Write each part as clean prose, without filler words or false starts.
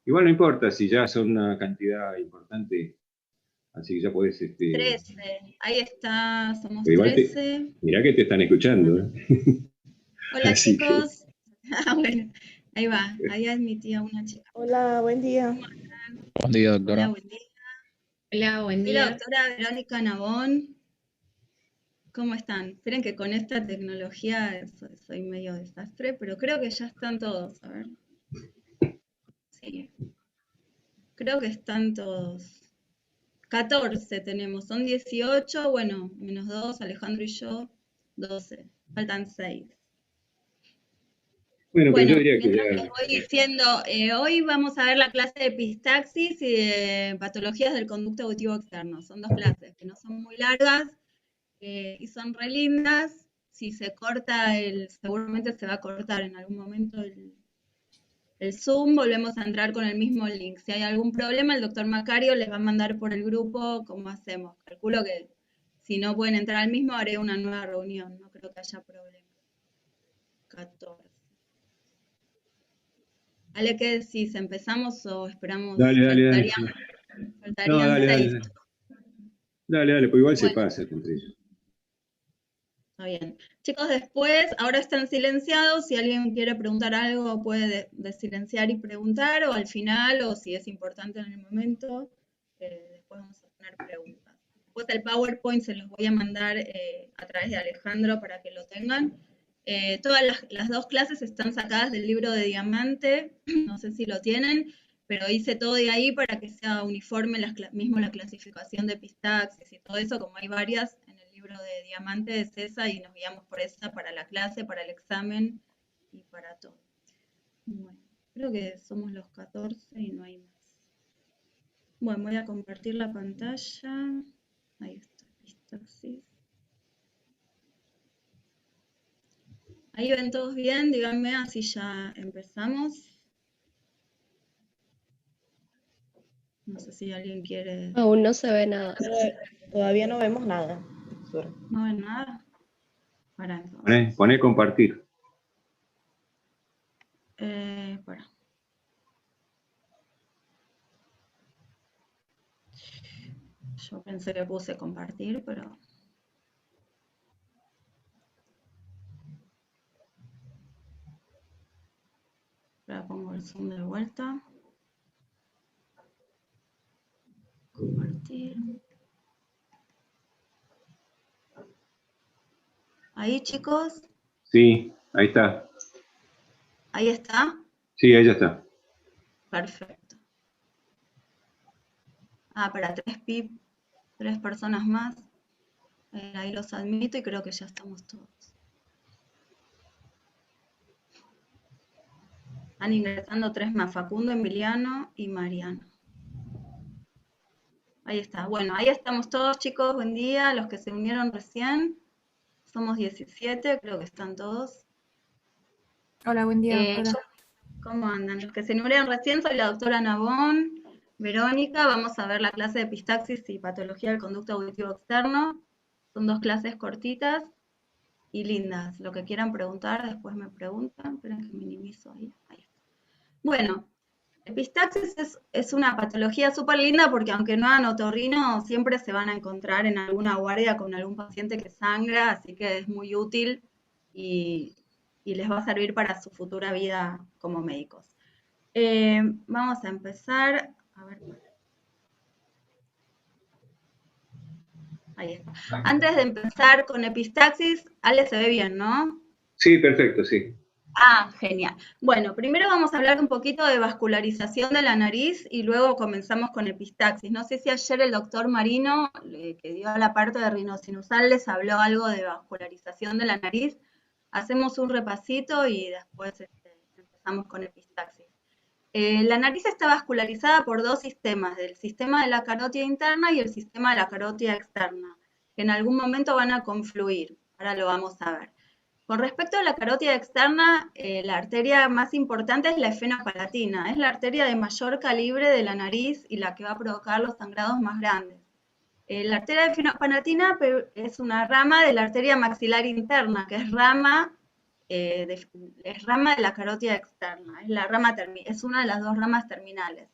Igual no importa si ya son una cantidad importante, así que ya podés, 13. Ahí está, somos pero igual 13. mirá que te están escuchando, Bueno. ¿eh? Hola Así que, chicos. Ah, bueno, ahí va, ahí admití a una chica. Hola, buen día. ¿Cómo están? Buen día, Hola, doctora. buen día. Hola, buen Soy la día. doctora Verónica Nabón. ¿Cómo están? Esperen que con esta tecnología soy medio desastre, pero creo que ya están todos. A ver. Sí, creo que están todos. 14 tenemos, son 18, bueno, menos 2, Alejandro y yo, 12. Faltan 6. bueno, pero yo Bueno, diría que mientras les ya, voy diciendo, hoy vamos a ver la clase de epistaxis y de patologías del conducto auditivo externo. Son dos clases que no son muy largas y son re lindas. Si se corta seguramente se va a cortar en algún momento el Zoom, volvemos a entrar con el mismo link. Si hay algún problema, el doctor Macario les va a mandar por el grupo cómo hacemos. Calculo que si no pueden entrar al mismo, haré una nueva reunión. No creo que haya problema. 14. Ale, ¿qué decís? ¿Empezamos o esperamos? dale, dale, dale. No, Faltarían dale, dale, 6. dale. Dale, dale, pues igual se Bueno, pasa entre ellos. está bien. Chicos, después, ahora están silenciados. Si alguien quiere preguntar algo, puede desilenciar y preguntar, o al final, o si es importante en el momento, después vamos a tener preguntas. Después el PowerPoint se los voy a mandar a través de Alejandro para que lo tengan. Todas las dos clases están sacadas del libro de Diamante, no sé si lo tienen, pero hice todo de ahí para que sea uniforme, mismo la clasificación de epistaxis y todo eso, como hay varias en el libro de Diamante, es esa, y nos guiamos por esa para la clase, para el examen y para todo. Bueno, creo que somos los 14 y no hay más. Bueno, voy a compartir la pantalla. Ahí está, epistaxis. Ahí ven todos bien, díganme, así ya empezamos. No sé si alguien quiere. Aún no se ve nada. Todavía no vemos nada. ¿No ven nada? Para Poné, entonces. poné compartir. Para. Yo pensé que puse compartir, pero. Ahora pongo el zoom de vuelta. Compartir. Ahí, chicos. Sí, ahí está. Ahí está. Sí, ahí ya está. Perfecto. Ah, para 3 personas más. Ahí los admito y creo que ya estamos todos. Están ingresando 3 más, Facundo, Emiliano y Mariano. Ahí está. Bueno, ahí estamos todos, chicos. Buen día. Los que se unieron recién. Somos 17, creo que están todos. Hola, buen día, doctora. ¿Cómo andan? Los que se unieron recién, soy la doctora Nabón, Verónica. Vamos a ver la clase de epistaxis y patología del conducto auditivo externo. Son 2 clases cortitas y lindas. Lo que quieran preguntar, después me preguntan. Esperen que minimizo ahí. Ahí está. Bueno, epistaxis es una patología súper linda porque aunque no hagan otorrino, siempre se van a encontrar en alguna guardia con algún paciente que sangra, así que es muy útil y les va a servir para su futura vida como médicos. Vamos a empezar. A ver. Ahí está. Antes de empezar con epistaxis, Ale se ve bien, ¿no? Sí, perfecto, sí. Ah, genial. Bueno, primero vamos a hablar un poquito de vascularización de la nariz y luego comenzamos con epistaxis. No sé si ayer el doctor Marino, que dio la parte de rinosinusal, les habló algo de vascularización de la nariz. Hacemos un repasito y después empezamos con epistaxis. La nariz está vascularizada por 2 sistemas, el sistema de la carótida interna y el sistema de la carótida externa, que en algún momento van a confluir. Ahora lo vamos a ver. Con respecto a la carótida externa, la arteria más importante es la esfenopalatina, es la arteria de mayor calibre de la nariz y la que va a provocar los sangrados más grandes. La arteria esfenopalatina es una rama de la arteria maxilar interna, que es rama es rama de la carótida externa, es una de las dos ramas terminales.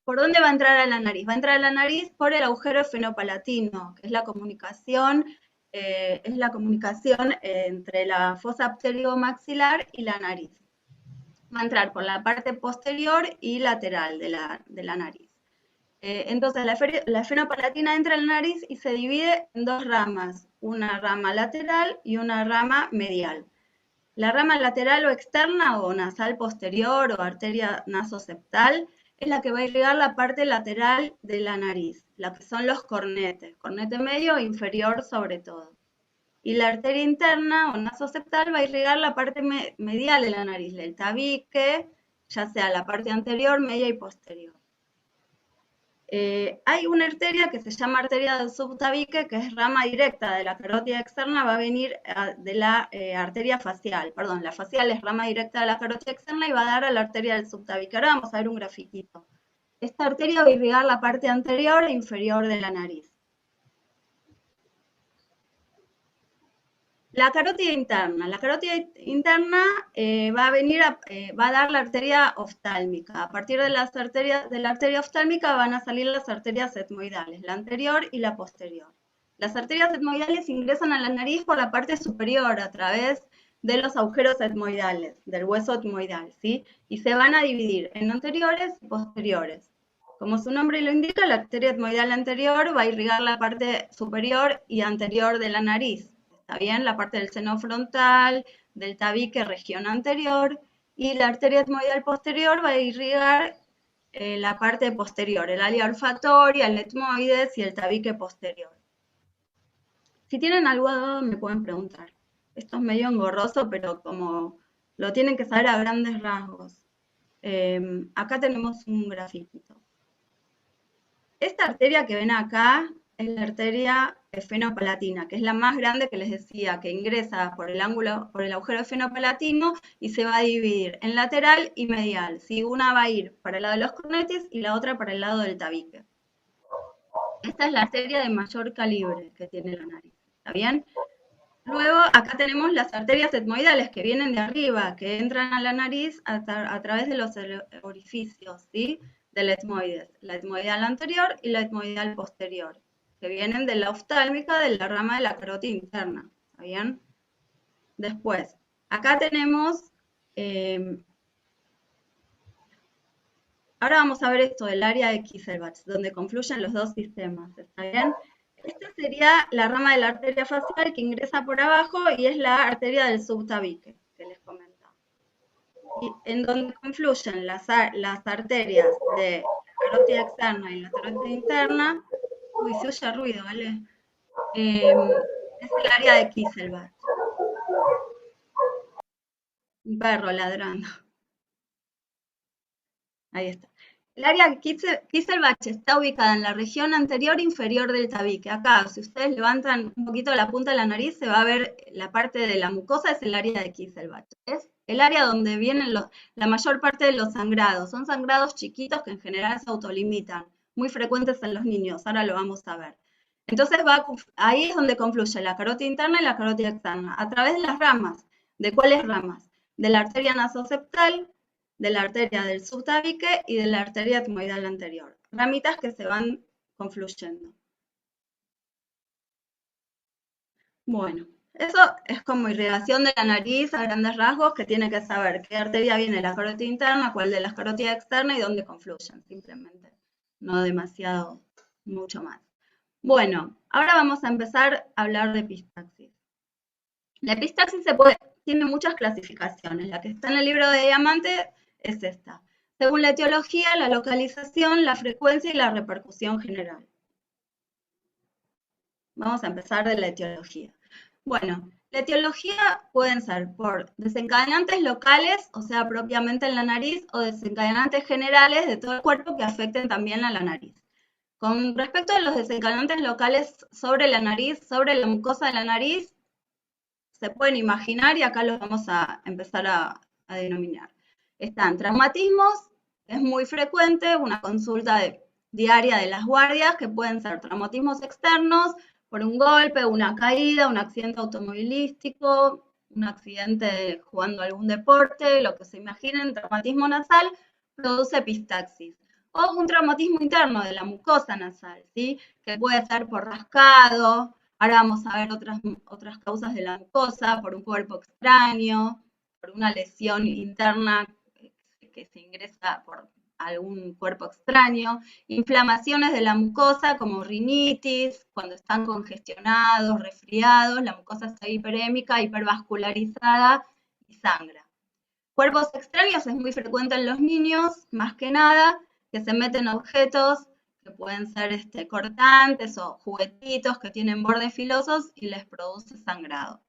¿Por dónde va a entrar a la nariz? Va a entrar a la nariz por el agujero esfenopalatino, que es la comunicación entre la fosa pteriomaxilar y la nariz. Va a entrar por la parte posterior y lateral de la nariz. Entonces, la esfenopalatina entra en la nariz y se divide en dos ramas, una rama lateral y una rama medial. La rama lateral o externa o nasal posterior o arteria nasoseptal es la que va a irrigar la parte lateral de la nariz, la que son los cornetes, cornete medio e inferior sobre todo. Y la arteria interna o nasoseptal va a irrigar la parte medial de la nariz, el tabique, ya sea la parte anterior, media y posterior. Hay una arteria que se llama arteria del subtabique, que es rama directa de la carótida externa, va a venir de la arteria facial. Perdón, la facial es rama directa de la carótida externa y va a dar a la arteria del subtabique. Ahora vamos a ver un grafiquito. Esta arteria va a irrigar la parte anterior e inferior de la nariz. La carótida interna va a dar la arteria oftálmica. A partir de la arteria oftálmica van a salir las arterias etmoidales, la anterior y la posterior. Las arterias etmoidales ingresan a la nariz por la parte superior a través de los agujeros etmoidales, del hueso etmoidal, ¿sí? Y se van a dividir en anteriores y posteriores. Como su nombre lo indica, la arteria etmoidal anterior va a irrigar la parte superior y anterior de la nariz. ¿Está bien? La parte del seno frontal, del tabique, región anterior, y la arteria etmoidal posterior va a irrigar la parte posterior, el área olfatoria, el etmoides y el tabique posterior. Si tienen algo me pueden preguntar. Esto es medio engorroso, pero como lo tienen que saber a grandes rasgos. Acá tenemos un grafiquito. Esta arteria que ven acá es la arteria esfenopalatina, que es la más grande que les decía, que ingresa por el agujero esfenopalatino y se va a dividir en lateral y medial. ¿Sí? Una va a ir para el lado de los cornetes y la otra para el lado del tabique. Esta es la arteria de mayor calibre que tiene la nariz. ¿Está bien? Luego, acá tenemos las arterias etmoidales que vienen de arriba, que entran a la nariz a través de los orificios, ¿sí? Del etmoides, la etmoidal anterior y la etmoidal posterior, que vienen de la oftálmica de la rama de la carótida interna, ¿está bien? Después, acá tenemos, ahora vamos a ver esto del área de Kieselbach, donde confluyen los dos sistemas, ¿está bien? Esta sería la rama de la arteria facial que ingresa por abajo y es la arteria del subtabique, que les comentaba. Y en donde confluyen las arterias de la carótida externa y la carótida interna, uy, se oye ruido, ¿vale? Es el área de Kieselbach. Un perro ladrando. Ahí está. El área Kieselbach está ubicada en la región anterior e inferior del tabique. Acá, si ustedes levantan un poquito la punta de la nariz, se va a ver la parte de la mucosa, es el área de Kieselbach. Es el área donde vienen la mayor parte de los sangrados. Son sangrados chiquitos que en general se autolimitan, muy frecuentes en los niños, ahora lo vamos a ver. Entonces, ahí es donde confluye la carótida interna y la carótida externa, a través de las ramas. ¿De cuáles ramas? De la arteria nasoseptal, de la arteria del subtabique y de la arteria etmoidal anterior. Ramitas que se van confluyendo. Bueno, eso es como irrigación de la nariz a grandes rasgos, que tiene que saber qué arteria viene de la carótida interna, cuál de las carótidas externas y dónde confluyen, simplemente. No demasiado, mucho más. Bueno, ahora vamos a empezar a hablar de epistaxis. La epistaxis tiene muchas clasificaciones. La que está en el libro de Diamante es esta. Según la etiología, la localización, la frecuencia y la repercusión general. Vamos a empezar de la etiología. Bueno, la etiología pueden ser por desencadenantes locales, o sea, propiamente en la nariz, o desencadenantes generales de todo el cuerpo que afecten también a la nariz. Con respecto a los desencadenantes locales sobre la nariz, sobre la mucosa de la nariz, se pueden imaginar y acá los vamos a empezar a denominar. Están traumatismos, es muy frecuente, una consulta diaria de las guardias, que pueden ser traumatismos externos, por un golpe, una caída, un accidente automovilístico, un accidente jugando algún deporte, lo que se imaginen, traumatismo nasal, produce epistaxis. O un traumatismo interno de la mucosa nasal, ¿sí? Que puede ser por rascado. Ahora vamos a ver otras causas de la mucosa, por un cuerpo extraño, por una lesión interna que se ingresa por algún cuerpo extraño, inflamaciones de la mucosa como rinitis, cuando están congestionados, resfriados, la mucosa está hiperémica, hipervascularizada y sangra. Cuerpos extraños es muy frecuente en los niños, más que nada, que se meten objetos que pueden ser cortantes o juguetitos que tienen bordes filosos y les produce sangrado.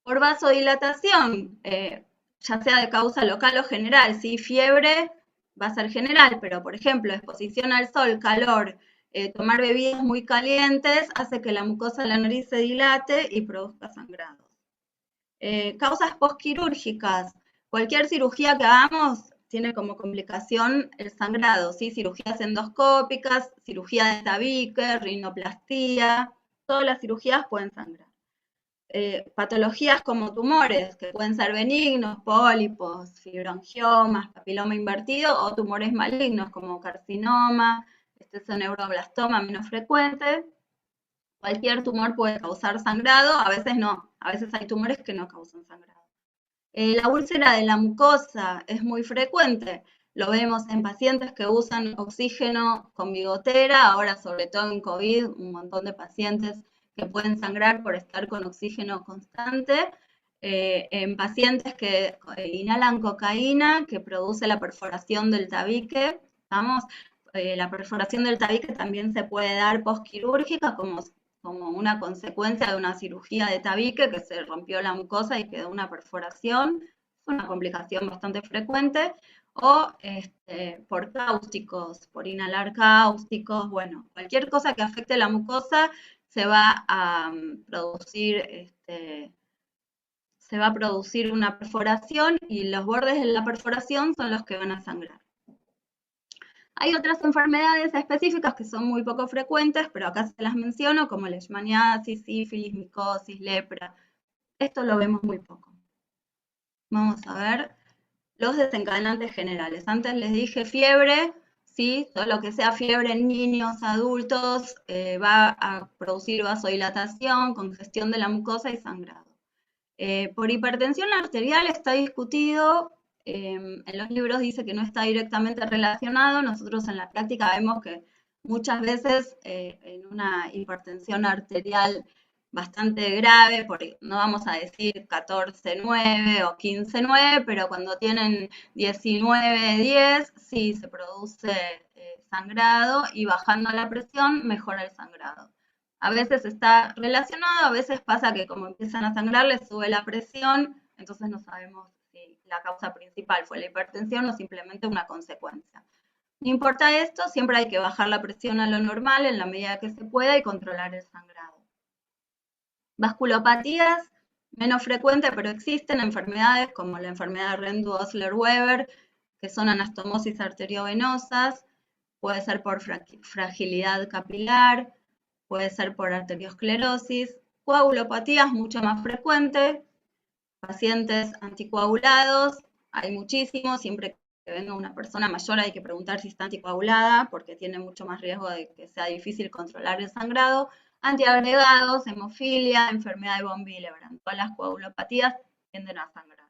Por vasodilatación, ya sea de causa local o general, ¿sí? Fiebre va a ser general, pero por ejemplo, exposición al sol, calor, tomar bebidas muy calientes hace que la mucosa de la nariz se dilate y produzca sangrado. Causas postquirúrgicas. Cualquier cirugía que hagamos tiene como complicación el sangrado, ¿sí? Cirugías endoscópicas, cirugía de tabique, rinoplastía, todas las cirugías pueden sangrar. Patologías como tumores, que pueden ser benignos, pólipos, fibroangiomas, papiloma invertido, o tumores malignos como carcinoma, neuroblastoma menos frecuente. Cualquier tumor puede causar sangrado, a veces no, a veces hay tumores que no causan sangrado. La úlcera de la mucosa es muy frecuente, lo vemos en pacientes que usan oxígeno con bigotera, ahora sobre todo en COVID, un montón de pacientes que pueden sangrar por estar con oxígeno constante, en pacientes que inhalan cocaína, que produce la perforación del tabique, ¿estamos? La perforación del tabique también se puede dar postquirúrgica como una consecuencia de una cirugía de tabique que se rompió la mucosa y quedó una perforación, es una complicación bastante frecuente, o por cáusticos, por inhalar cáusticos, bueno, cualquier cosa que afecte la mucosa se va a producir una perforación y los bordes de la perforación son los que van a sangrar. Hay otras enfermedades específicas que son muy poco frecuentes, pero acá se las menciono, como leishmaniasis, sífilis, micosis, lepra. Esto lo vemos muy poco. Vamos a ver los desencadenantes generales. Antes les dije fiebre, ¿sí? Todo lo que sea fiebre en niños, adultos, va a producir vasodilatación, congestión de la mucosa y sangrado. Por hipertensión arterial está discutido. En los libros dice que no está directamente relacionado, nosotros en la práctica vemos que muchas veces en una hipertensión arterial bastante grave, porque no vamos a decir 14,9 o 15,9, pero cuando tienen 19,10 sí se produce sangrado y bajando la presión mejora el sangrado. A veces está relacionado, a veces pasa que como empiezan a sangrar les sube la presión, entonces no sabemos si la causa principal fue la hipertensión o simplemente una consecuencia. No importa esto, siempre hay que bajar la presión a lo normal en la medida que se pueda y controlar el sangrado. Vasculopatías, menos frecuentes, pero existen enfermedades como la enfermedad de Rendu-Osler-Weber, que son anastomosis arteriovenosas, puede ser por fragilidad capilar, puede ser por arteriosclerosis. Coagulopatías, mucho más frecuente, pacientes anticoagulados, hay muchísimos, siempre que venga una persona mayor hay que preguntar si está anticoagulada, porque tiene mucho más riesgo de que sea difícil controlar el sangrado. Antiagregados, hemofilia, enfermedad de von Willebrand, todas las coagulopatías tienden a sangrar.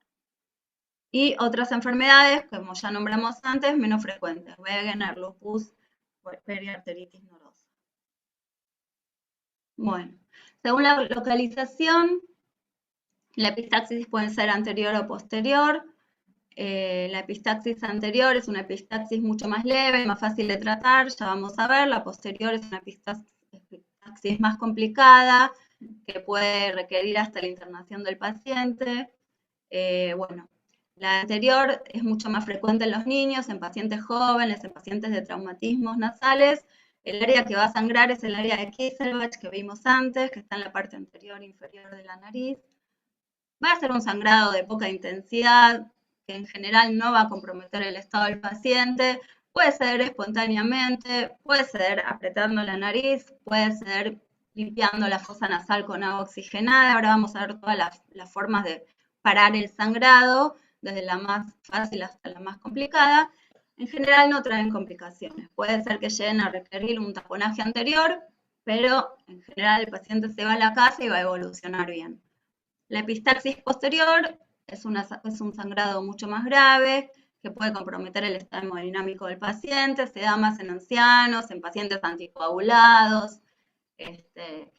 Y otras enfermedades, como ya nombramos antes, menos frecuentes, Wegener, lupus, periarteritis nodosa. Bueno, según la localización, la epistaxis puede ser anterior o posterior. La epistaxis anterior es una epistaxis mucho más leve, más fácil de tratar, ya vamos a ver. La posterior es una epistaxis más complicada, que puede requerir hasta la internación del paciente. Bueno, la anterior es mucho más frecuente en los niños, en pacientes jóvenes, en pacientes de traumatismos nasales. El área que va a sangrar es el área de Kieselbach que vimos antes, que está en la parte anterior e inferior de la nariz. Va a ser un sangrado de poca intensidad, que en general no va a comprometer el estado del paciente. Puede ser espontáneamente, puede ser apretando la nariz, puede ser limpiando la fosa nasal con agua oxigenada. Ahora vamos a ver todas las formas de parar el sangrado, desde la más fácil hasta la más complicada. En general no traen complicaciones. Puede ser que lleguen a requerir un taponaje anterior, pero en general el paciente se va a la casa y va a evolucionar bien. La epistaxis posterior es un sangrado mucho más grave, que puede comprometer el estado hemodinámico del paciente, se da más en ancianos, en pacientes anticoagulados, que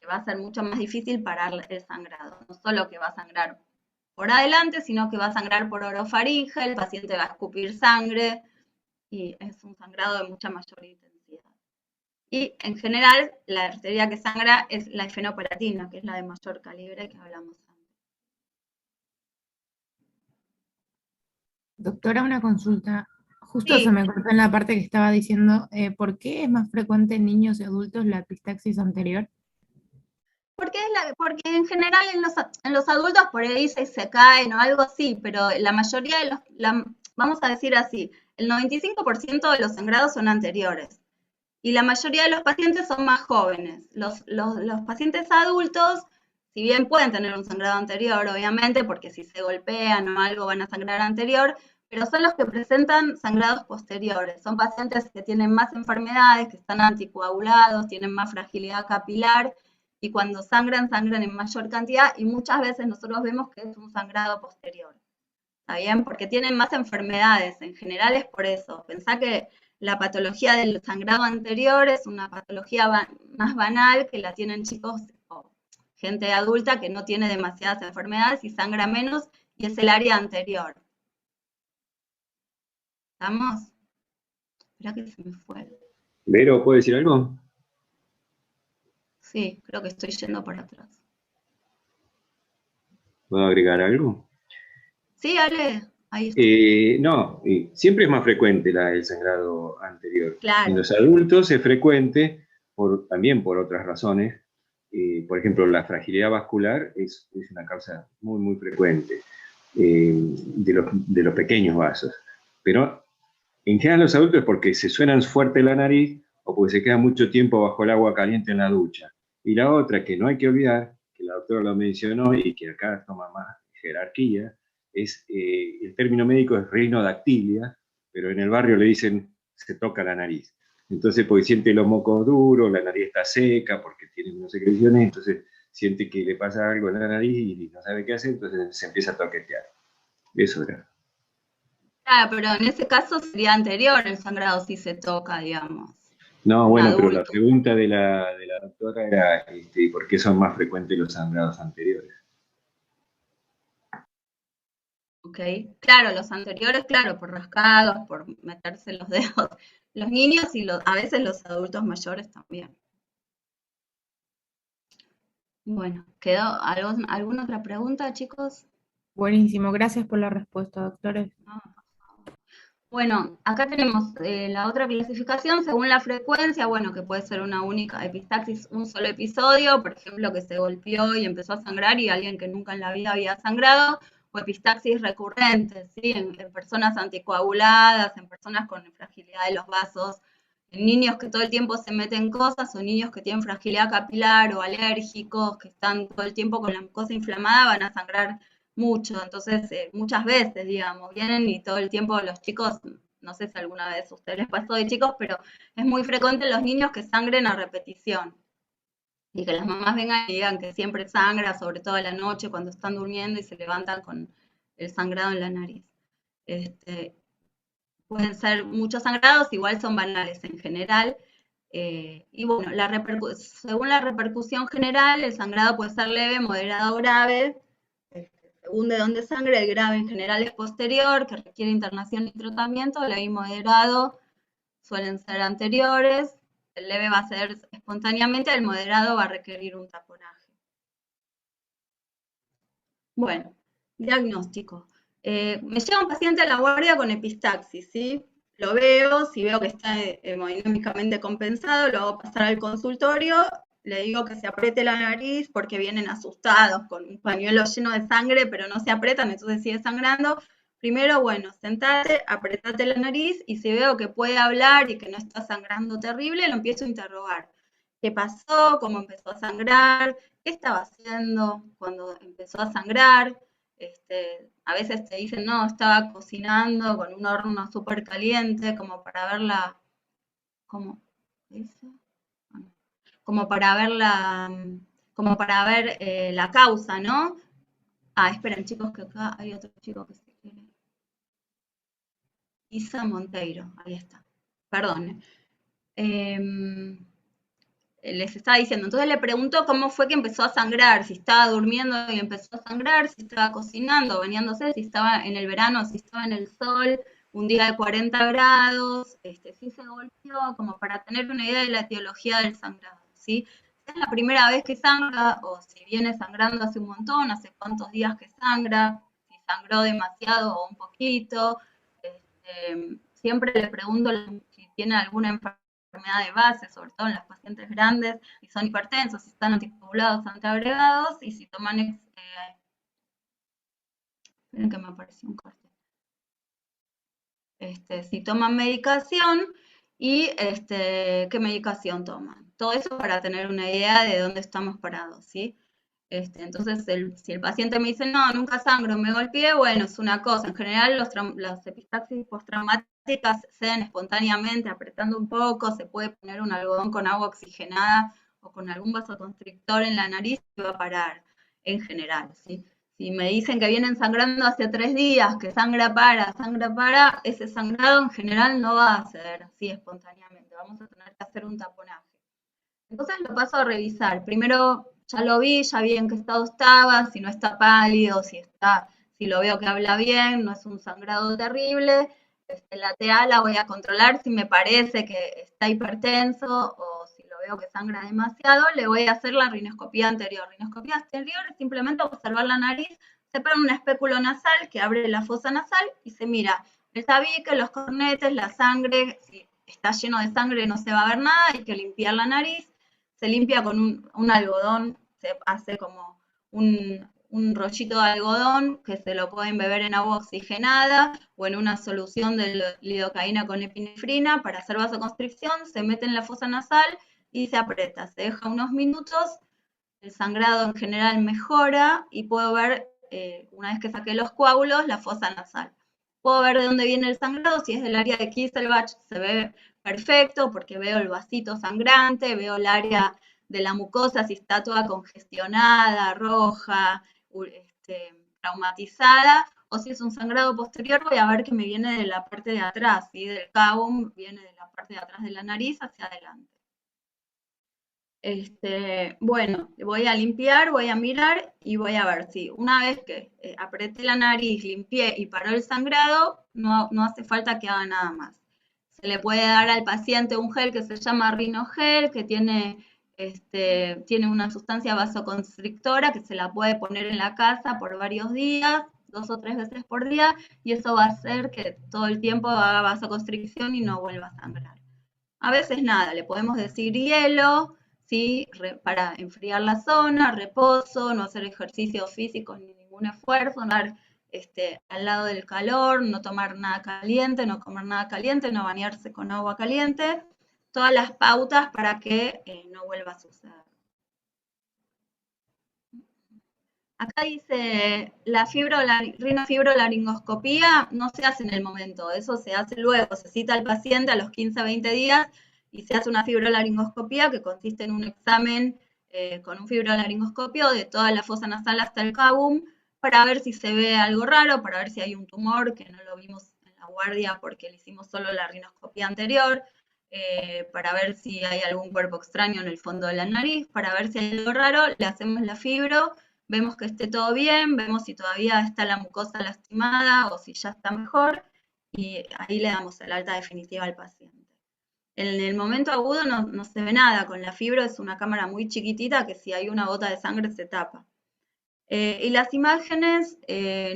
va a ser mucho más difícil parar el sangrado. No solo que va a sangrar por adelante, sino que va a sangrar por orofaringe, el paciente va a escupir sangre, y es un sangrado de mucha mayor intensidad. Y en general, la arteria que sangra es la efenoparatina, que es la de mayor calibre que hablamos antes. Doctora, una consulta. Justo Sí. se me cortó en la parte que estaba diciendo, ¿por qué es más frecuente en niños y adultos la epistaxis anterior? Porque en general en los adultos por ahí se caen o algo así, pero la mayoría de vamos a decir así, el 95% de los sangrados son anteriores. Y la mayoría de los pacientes son más jóvenes. Los pacientes adultos, si bien pueden tener un sangrado anterior, obviamente, porque si se golpean o algo van a sangrar anterior, pero son los que presentan sangrados posteriores. Son pacientes que tienen más enfermedades, que están anticoagulados, tienen más fragilidad capilar, y cuando sangran en mayor cantidad, y muchas veces nosotros vemos que es un sangrado posterior. ¿Está bien? Porque tienen más enfermedades, en general es por eso. Pensá que la patología del sangrado anterior es una patología más banal, que la tienen chicos o gente adulta que no tiene demasiadas enfermedades y sangra menos, y es el área anterior. ¿Estamos? Espera que se me fue. Vero, ¿puedo decir algo? Sí, creo que estoy yendo por atrás. ¿Puedo agregar algo? Sí, Ale, ahí está. No, siempre es más frecuente el sangrado anterior. Claro. En los adultos es frecuente también por otras razones. Por ejemplo, la fragilidad vascular es una causa muy, muy frecuente de los pequeños vasos. Pero en general los adultos es porque se suenan fuerte la nariz o porque se queda mucho tiempo bajo el agua caliente en la ducha. Y la otra que no hay que olvidar, que la doctora lo mencionó y que acá toma más jerarquía, es el término médico es rinodactilia, pero en el barrio le dicen se toca la nariz. Entonces, porque siente los mocos duros, la nariz está seca, porque tiene unas secreciones, entonces siente que le pasa algo en la nariz y no sabe qué hacer, entonces se empieza a toquetear. Eso era. Claro, pero en ese caso sería anterior el sangrado si se toca, digamos. No, bueno, pero la Adulto. pregunta de la doctora era ¿por qué son más frecuentes los sangrados anteriores? Ok, claro, los anteriores, claro, por rascados, por meterse los dedos. Los niños y a veces los adultos mayores también. Bueno, ¿quedó alguna otra pregunta, chicos? Buenísimo, gracias por la respuesta, doctores. No. Bueno, acá tenemos la otra clasificación según la frecuencia, bueno, que puede ser una única epistaxis, un solo episodio, por ejemplo, que se golpeó y empezó a sangrar y alguien que nunca en la vida había sangrado, o epistaxis recurrentes, ¿sí? En personas anticoaguladas, en personas con fragilidad de los vasos, en niños que todo el tiempo se meten cosas, o niños que tienen fragilidad capilar o alérgicos, que están todo el tiempo con la mucosa inflamada, van a sangrar mucho. Entonces, muchas veces, digamos, vienen y todo el tiempo los chicos, no sé si alguna vez a ustedes les pasó de chicos, pero es muy frecuente los niños que sangren a repetición. Y que las mamás vengan y digan que siempre sangra, sobre todo a la noche cuando están durmiendo y se levantan con el sangrado en la nariz. Pueden ser muchos sangrados, igual son banales en general. Y bueno, según la repercusión general, el sangrado puede ser leve, moderado o grave. Según de dónde sangre, el grave en general es posterior, que requiere internación y tratamiento. El leve y moderado suelen ser anteriores. El leve va a ser espontáneamente, el moderado va a requerir un taponaje. Bueno, diagnóstico. Me llega un paciente a la guardia con epistaxis, ¿sí? Lo veo, si veo que está hemodinámicamente compensado, lo hago pasar al consultorio, le digo que se apriete la nariz porque vienen asustados con un pañuelo lleno de sangre, pero no se apretan, entonces sigue sangrando. Primero, bueno, sentate, apretate la nariz y si veo que puede hablar y que no está sangrando terrible, lo empiezo a interrogar. qué pasó, cómo empezó a sangrar, qué estaba haciendo cuando empezó a sangrar. A veces te dicen, no, estaba cocinando con un horno súper caliente, como para verla, ¿cómo dice? Como para ver como para ver la causa, ¿no? Ah, esperen chicos, que acá hay otro chico que se quiere. Isa Monteiro, ahí está. Perdón. Les estaba diciendo, entonces le preguntó cómo fue que empezó a sangrar, si estaba durmiendo y empezó a sangrar, si estaba cocinando, bañándose, si estaba en el verano, si estaba en el sol, un día de 40 grados, si se golpeó, como para tener una idea de la etiología del sangrado, ¿sí? Si es la primera vez que sangra, o si viene sangrando hace un montón, hace cuántos días que sangra, si sangró demasiado o un poquito, siempre le pregunto si tiene alguna enfermedad de base, sobre todo en los pacientes grandes, y son hipertensos, si están anticoagulados, antiagregados, y si toman, miren que me apareció un corte, si toman medicación y qué medicación toman. Todo eso para tener una idea de dónde estamos parados, ¿sí? Entonces, si el paciente me dice, no, nunca sangro, me golpeé, bueno, es una cosa. En general, las epistaxis postraumáticas se dan espontáneamente, apretando un poco, se puede poner un algodón con agua oxigenada o con algún vasoconstrictor en la nariz y va a parar, en general, ¿sí? Si me dicen que vienen sangrando hace 3 días, que sangra para, ese sangrado en general no va a ser así espontáneamente, vamos a tener que hacer un taponaje. Entonces lo paso a revisar. Primero ya lo vi, ya vi en qué estado estaba, si no está pálido, si lo veo que habla bien, no es un sangrado terrible. La TA la voy a controlar si me parece que está hipertenso o si lo veo que sangra demasiado, le voy a hacer la rinoscopía anterior. Rinoscopía anterior es simplemente observar la nariz, se pone un espéculo nasal que abre la fosa nasal y se mira el tabique, los cornetes, la sangre, si está lleno de sangre no se va a ver nada, hay que limpiar la nariz, se limpia con un algodón, se hace como un rollito de algodón que se lo pueden beber en agua oxigenada o en una solución de lidocaína con epinefrina para hacer vasoconstricción, se mete en la fosa nasal y se aprieta, se deja unos minutos, el sangrado en general mejora y puedo ver, una vez que saqué los coágulos, la fosa nasal. Puedo ver de dónde viene el sangrado, si es del área de Kisselbach se ve perfecto porque veo el vasito sangrante, veo el área de la mucosa si está toda congestionada, roja, traumatizada, o si es un sangrado posterior voy a ver que me viene de la parte de atrás, ¿sí? Del cabum, viene de la parte de atrás de la nariz hacia adelante. Bueno, voy a limpiar, voy a mirar y voy a ver si una vez que apreté la nariz, limpié y paró el sangrado, no hace falta que haga nada más. Se le puede dar al paciente un gel que se llama rinogel, que tiene una sustancia vasoconstrictora que se la puede poner en la casa por varios días, 2 o 3 veces por día, y eso va a hacer que todo el tiempo haga vasoconstricción y no vuelva a sangrar. A veces nada, le podemos decir hielo, ¿sí? Para enfriar la zona, reposo, no hacer ejercicios físicos ni ningún esfuerzo, andar al lado del calor, no tomar nada caliente, no comer nada caliente, no bañarse con agua caliente, todas las pautas para que no vuelva a suceder. Acá dice, la rinofibrolaringoscopía no se hace en el momento, eso se hace luego, se cita al paciente a los 15 a 20 días y se hace una fibrolaringoscopía que consiste en un examen con un fibrolaringoscopio de toda la fosa nasal hasta el cabum para ver si se ve algo raro, para ver si hay un tumor que no lo vimos en la guardia porque le hicimos solo la rinoscopía anterior, para ver si hay algún cuerpo extraño en el fondo de la nariz, para ver si hay algo raro, le hacemos la fibro, vemos que esté todo bien, vemos si todavía está la mucosa lastimada o si ya está mejor y ahí le damos el alta definitiva al paciente. En el momento agudo no se ve nada, con la fibro es una cámara muy chiquitita que si hay una gota de sangre se tapa. Y las imágenes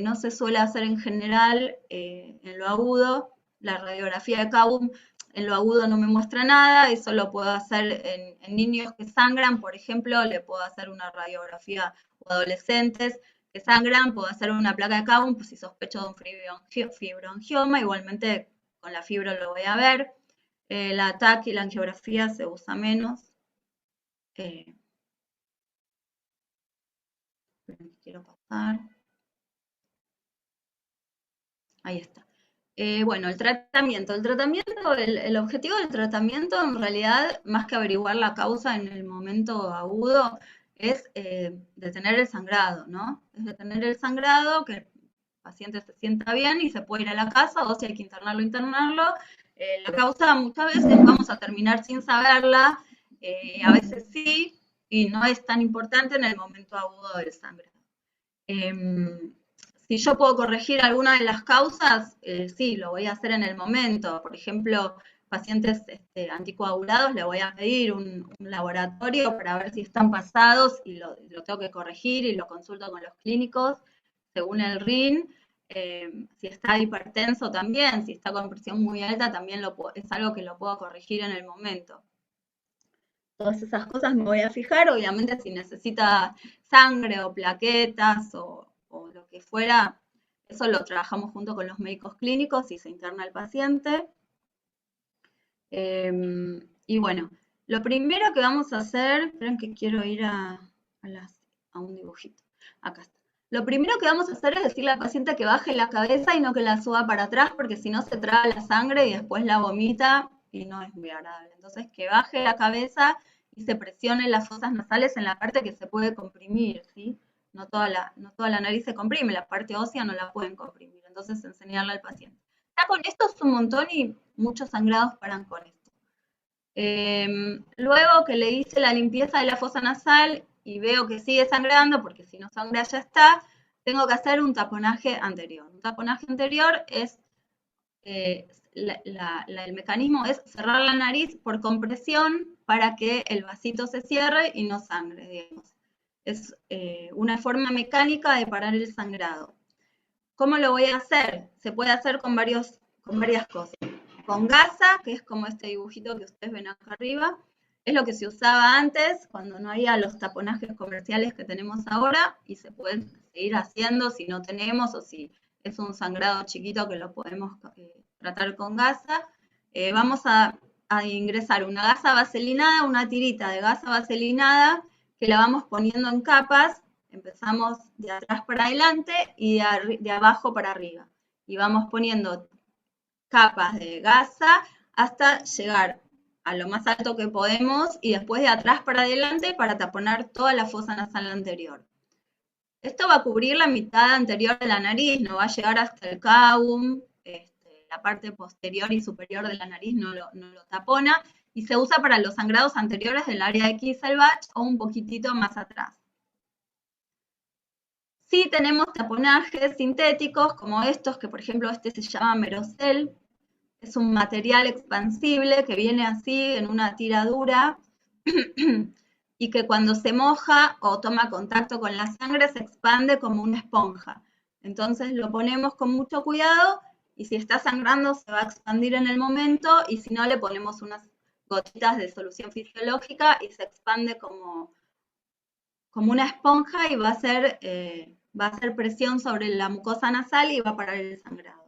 no se suele hacer en general en lo agudo, la radiografía de cabum en lo agudo no me muestra nada, eso lo puedo hacer en niños que sangran, por ejemplo, le puedo hacer una radiografía o adolescentes que sangran, puedo hacer una placa de cabum, pues si sospecho de un fibroangioma, igualmente con la fibro lo voy a ver. La TAC y la angiografía se usa menos. quiero pasar. Ahí está. Bueno, el tratamiento. El objetivo del tratamiento, en realidad, más que averiguar la causa en el momento agudo, es detener el sangrado, ¿no? Es detener el sangrado, que el paciente se sienta bien y se puede ir a la casa, o si hay que internarlo, internarlo. La causa muchas veces vamos a terminar sin saberla, a veces sí, y no es tan importante en el momento agudo del sangrado. Si yo puedo corregir alguna de las causas, sí, lo voy a hacer en el momento. Por ejemplo, pacientes anticoagulados, le voy a pedir un laboratorio para ver si están pasados y lo tengo que corregir y lo consulto con los clínicos según el RIN. Si está hipertenso también, si está con presión muy alta, también es algo que lo puedo corregir en el momento. Todas esas cosas me voy a fijar, obviamente si necesita sangre o plaquetas o lo que fuera, eso lo trabajamos junto con los médicos clínicos y se interna el paciente. Y bueno, lo primero que vamos a hacer, esperen que quiero ir a un dibujito, acá está. Lo primero que vamos a hacer es decirle al paciente que baje la cabeza y no que la suba para atrás, porque si no se traga la sangre y después la vomita y no es muy agradable. Entonces, que baje la cabeza y se presione las fosas nasales en la parte que se puede comprimir, ¿sí? No toda la nariz se comprime, la parte ósea no la pueden comprimir. Entonces, enseñarle al paciente. Ya con esto es un montón y muchos sangrados paran con esto. Luego que le hice la limpieza de la fosa nasal y veo que sigue sangrando, porque si no sangra ya está, tengo que hacer un taponaje anterior. Un taponaje anterior es, el mecanismo es cerrar la nariz por compresión para que el vasito se cierre y no sangre, digamos. Es una forma mecánica de parar el sangrado. ¿Cómo lo voy a hacer? Se puede hacer con varias cosas. Con gasa, que es como este dibujito que ustedes ven acá arriba, es lo que se usaba antes, cuando no había los taponajes comerciales que tenemos ahora, y se pueden seguir haciendo si no tenemos, o si es un sangrado chiquito que lo podemos tratar con gasa. Vamos a ingresar una gasa vaselinada, una tirita de gasa vaselinada, que la vamos poniendo en capas. Empezamos de atrás para adelante y de abajo para arriba. Y vamos poniendo capas de gasa hasta llegar a lo más alto que podemos y después de atrás para adelante para taponar toda la fosa nasal anterior. Esto va a cubrir la mitad anterior de la nariz, no va a llegar hasta el cavum, la parte posterior y superior de la nariz no lo tapona, y se usa para los sangrados anteriores del área de Kieselbach o un poquitito más atrás. Sí tenemos taponajes sintéticos como estos, que por ejemplo este se llama Merocel. Es un material expansible que viene así en una tira dura y que cuando se moja o toma contacto con la sangre se expande como una esponja. Entonces lo ponemos con mucho cuidado y si está sangrando se va a expandir en el momento y si no le ponemos unas gotitas de solución fisiológica y se expande como una esponja y va a hacer presión sobre la mucosa nasal y va a parar el sangrado.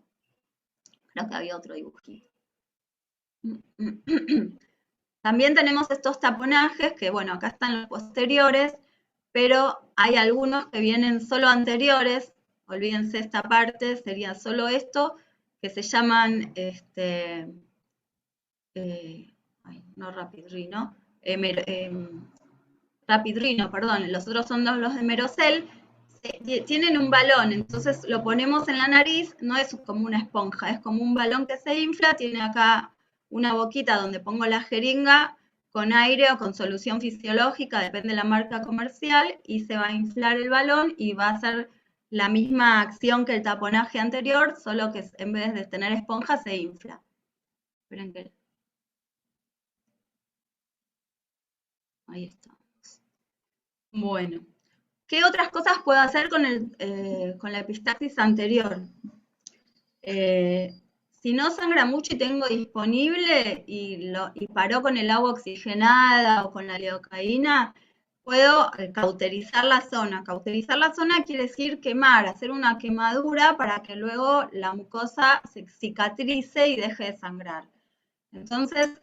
Creo que había otro dibujito. También tenemos estos taponajes que, bueno, acá están los posteriores, pero hay algunos que vienen solo anteriores. Olvídense esta parte, sería solo esto, que se llaman, no Rapid Rhino, Rapid Rhino, perdón, los otros son los de Merocel. Tienen un balón, entonces lo ponemos en la nariz, no es como una esponja, es como un balón que se infla, tiene acá una boquita donde pongo la jeringa con aire o con solución fisiológica, depende de la marca comercial, y se va a inflar el balón y va a hacer la misma acción que el taponaje anterior, solo que en vez de tener esponja se infla. Esperen que... Ahí está. Bueno. ¿Qué otras cosas puedo hacer con la epistaxis anterior? Si no sangra mucho y tengo disponible y paró con el agua oxigenada o con la lidocaína, puedo cauterizar la zona. Cauterizar la zona quiere decir quemar, hacer una quemadura para que luego la mucosa se cicatrice y deje de sangrar. Entonces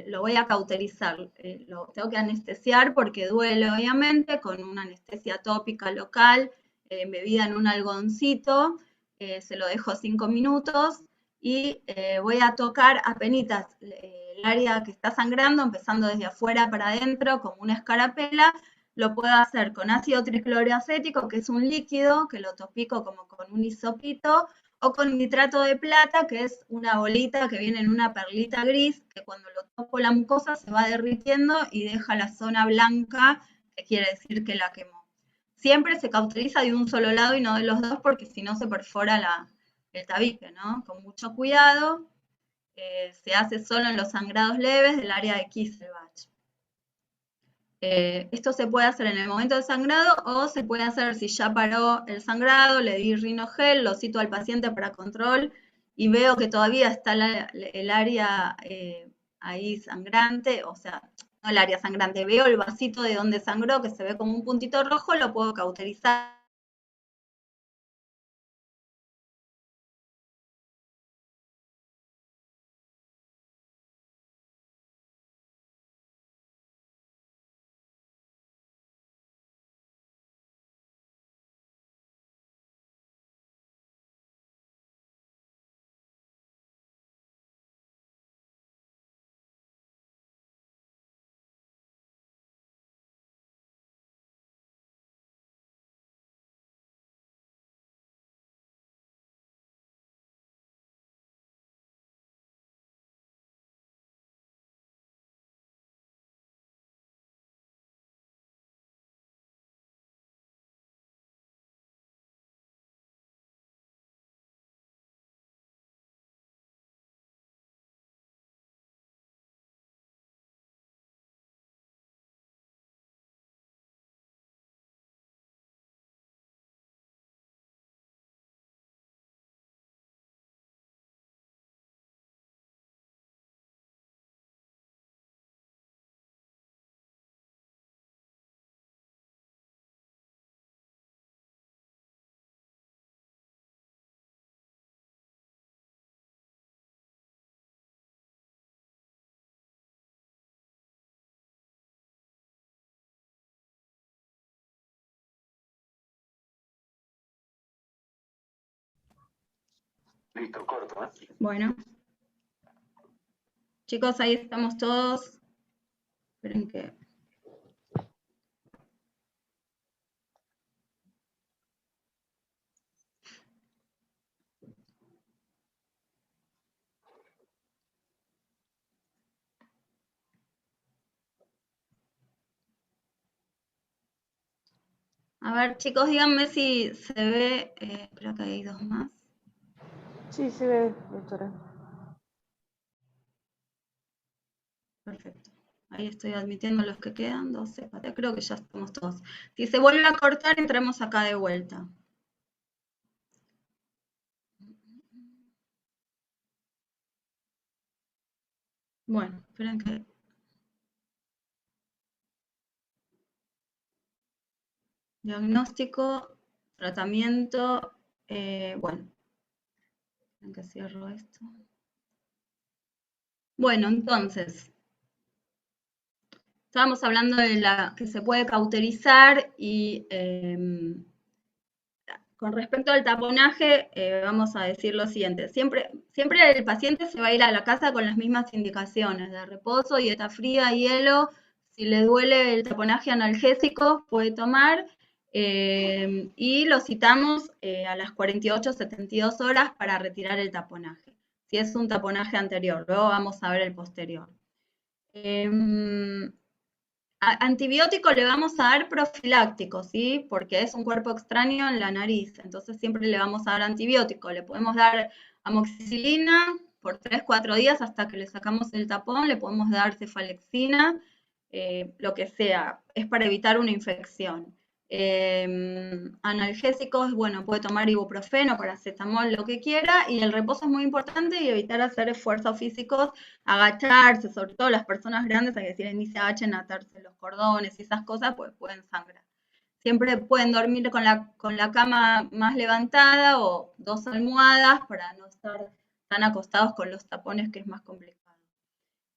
lo voy a cauterizar, lo tengo que anestesiar porque duele obviamente, con una anestesia tópica local, embebida en un algodoncito, se lo dejo 5 minutos y voy a tocar apenitas el área que está sangrando, empezando desde afuera para adentro como una escarapela. Lo puedo hacer con ácido tricloroacético, que es un líquido, que lo topico como con un hisopito, o con nitrato de plata, que es una bolita que viene en una perlita gris, que cuando lo toco la mucosa se va derritiendo y deja la zona blanca, que quiere decir que la quemó. Siempre se cauteriza de un solo lado y no de los dos, porque si no se perfora el tabique, ¿no? Con mucho cuidado. Se hace solo en los sangrados leves del área de Kisselbach. Esto se puede hacer en el momento del sangrado o se puede hacer si ya paró el sangrado, le di rinogel, lo cito al paciente para control y veo que todavía está el área ahí sangrante, o sea, no el área sangrante, veo el vasito de donde sangró que se ve como un puntito rojo, lo puedo cauterizar. Listo, corto, ¿eh? Bueno, chicos, ahí estamos todos. Esperen que... A ver, chicos, díganme si se ve... espera que hay dos más. Sí, se ve, doctora. Perfecto. Ahí estoy admitiendo los que quedan, 12, creo que ya estamos todos. Si se vuelve a cortar, entramos acá de vuelta. Bueno, esperen que... Diagnóstico, tratamiento, bueno, esperen que cierro esto. Bueno, entonces, estábamos hablando de la que se puede cauterizar y con respecto al taponaje, vamos a decir lo siguiente. Siempre el paciente se va a ir a la casa con las mismas indicaciones de reposo, dieta fría, hielo. Si le duele el taponaje analgésico, puede tomar. Y lo citamos a las 48, 72 horas para retirar el taponaje. Si es un taponaje anterior, luego vamos a ver el posterior. Antibiótico le vamos a dar profiláctico, ¿sí? Porque es un cuerpo extraño en la nariz, entonces siempre le vamos a dar antibiótico. Le podemos dar amoxicilina por 3, 4 días hasta que le sacamos el tapón, le podemos dar cefalexina, lo que sea, es para evitar una infección. Analgésicos, bueno, puede tomar ibuprofeno, paracetamol, lo que quiera, y el reposo es muy importante y evitar hacer esfuerzos físicos, agacharse, sobre todo las personas grandes, hay que decir, ni se agachen a atarse los cordones y esas cosas, pues pueden sangrar. Siempre pueden dormir con la cama más levantada o 2 almohadas para no estar tan acostados con los tapones, que es más complicado.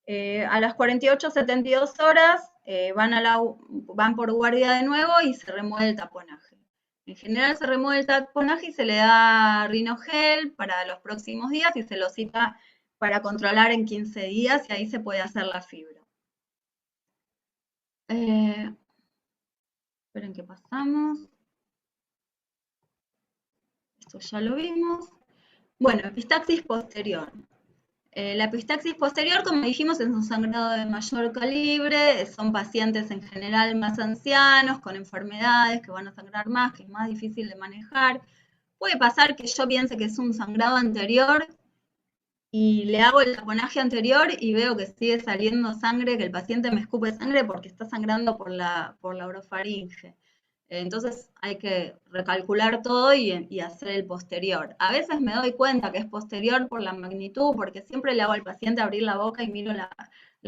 A las 48, 72 horas van por guardia de nuevo y se remueve el taponaje. En general se remueve el taponaje y se le da rinogel para los próximos días y se lo cita para controlar en 15 días y ahí se puede hacer la fibra. Esperen que pasamos. Esto ya lo vimos. Bueno, epistaxis posterior. La epistaxis posterior, como dijimos, es un sangrado de mayor calibre, son pacientes en general más ancianos, con enfermedades que van a sangrar más, que es más difícil de manejar. Puede pasar que yo piense que es un sangrado anterior y le hago el taponaje anterior y veo que sigue saliendo sangre, que el paciente me escupe sangre porque está sangrando por la orofaringe. Entonces hay que recalcular todo y hacer el posterior. A veces me doy cuenta que es posterior por la magnitud, porque siempre le hago al paciente abrir la boca y miro la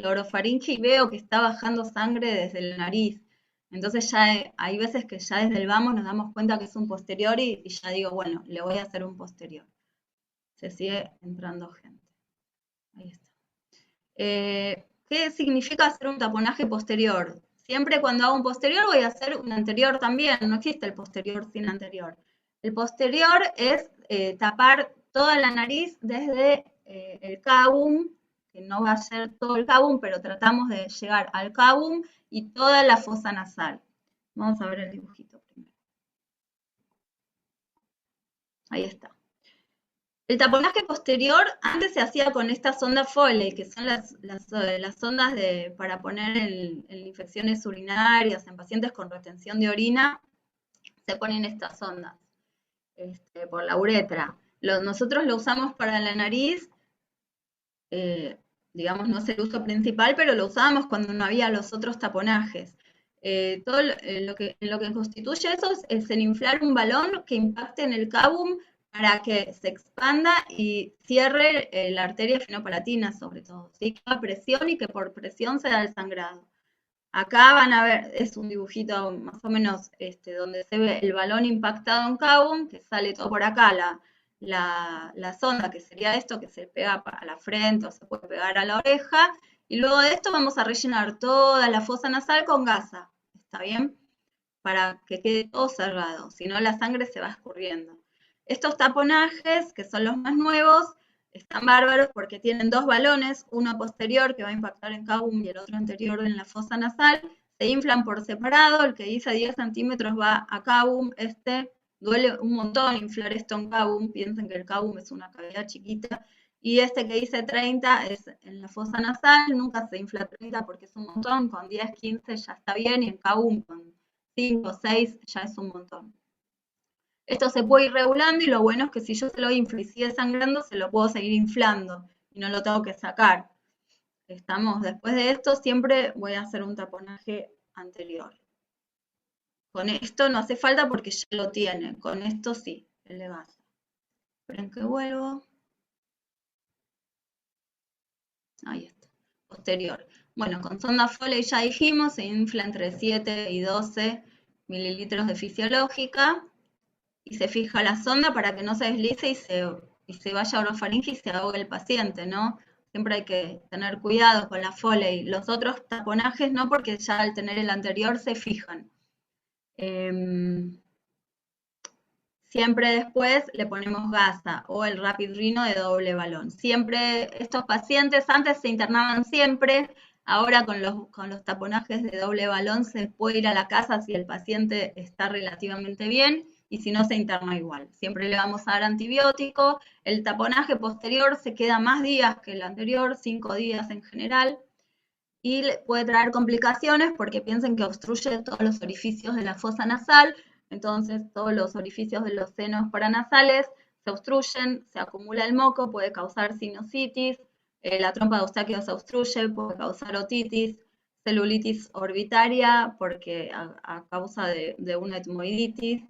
orofaringe y veo que está bajando sangre desde la nariz. Entonces ya hay veces que ya desde el vamos nos damos cuenta que es un posterior y ya digo, bueno, le voy a hacer un posterior. Se sigue entrando gente. Ahí está. ¿Qué significa hacer un taponaje posterior? Siempre cuando hago un posterior voy a hacer un anterior también, no existe el posterior sin anterior. El posterior es tapar toda la nariz desde el cabum, que no va a ser todo el cabum, pero tratamos de llegar al cabum y toda la fosa nasal. Vamos a ver el dibujito primero. Ahí está. El taponaje posterior antes se hacía con esta sonda Foley, que son las sondas para poner en infecciones urinarias, en pacientes con retención de orina, se ponen estas sondas por la uretra. Nosotros lo usamos para la nariz, digamos, no es el uso principal, pero lo usábamos cuando no había los otros taponajes. Todo lo que constituye eso es el inflar un balón que impacte en el cabum para que se expanda y cierre la arteria fenopalatina, sobre todo, ¿sí? Que haga presión y que por presión se da el sangrado. Acá van a ver, es un dibujito más o menos donde se ve el balón impactado en cabum, que sale todo por acá, la sonda, que sería esto, que se pega a la frente o se puede pegar a la oreja, y luego de esto vamos a rellenar toda la fosa nasal con gasa, ¿está bien? Para que quede todo cerrado, si no la sangre se va escurriendo. Estos taponajes, que son los más nuevos, están bárbaros porque tienen dos balones, uno posterior que va a impactar en cabum y el otro anterior en la fosa nasal, se inflan por separado, el que dice 10 centímetros va a cabum, duele un montón inflar esto en cabum, piensen que el cabum es una cavidad chiquita, y que dice 30 es en la fosa nasal, nunca se infla 30 porque es un montón, con 10, 15 ya está bien, y en cabum con 5, 6 ya es un montón. Esto se puede ir regulando y lo bueno es que si yo se lo inflo y sigue sangrando, se lo puedo seguir inflando y no lo tengo que sacar. Después de esto, siempre voy a hacer un taponaje anterior. Con esto no hace falta porque ya lo tiene. Con esto sí, el de gasa. Esperen que vuelvo. Ahí está. Posterior. Bueno, con sonda Foley ya dijimos, se infla entre 7 y 12 mililitros de fisiológica. Y se fija la sonda para que no se deslice y se vaya a orofaringe y se ahogue el paciente, ¿no? Siempre hay que tener cuidado con la Foley. Los otros taponajes no, porque ya al tener el anterior se fijan. Siempre después le ponemos gasa o el Rapid Rhino de doble balón. Siempre estos pacientes antes se internaban siempre, ahora con los taponajes de doble balón se puede ir a la casa si el paciente está relativamente bien y si no se interna igual. Siempre le vamos a dar antibiótico. El taponaje posterior se queda más días que el anterior, 5 días en general, y puede traer complicaciones porque piensen que obstruye todos los orificios de la fosa nasal, entonces todos los orificios de los senos paranasales se obstruyen, se acumula el moco, puede causar sinusitis, la trompa de Eustaquio se obstruye, puede causar otitis, celulitis orbitaria porque a causa de una etmoiditis,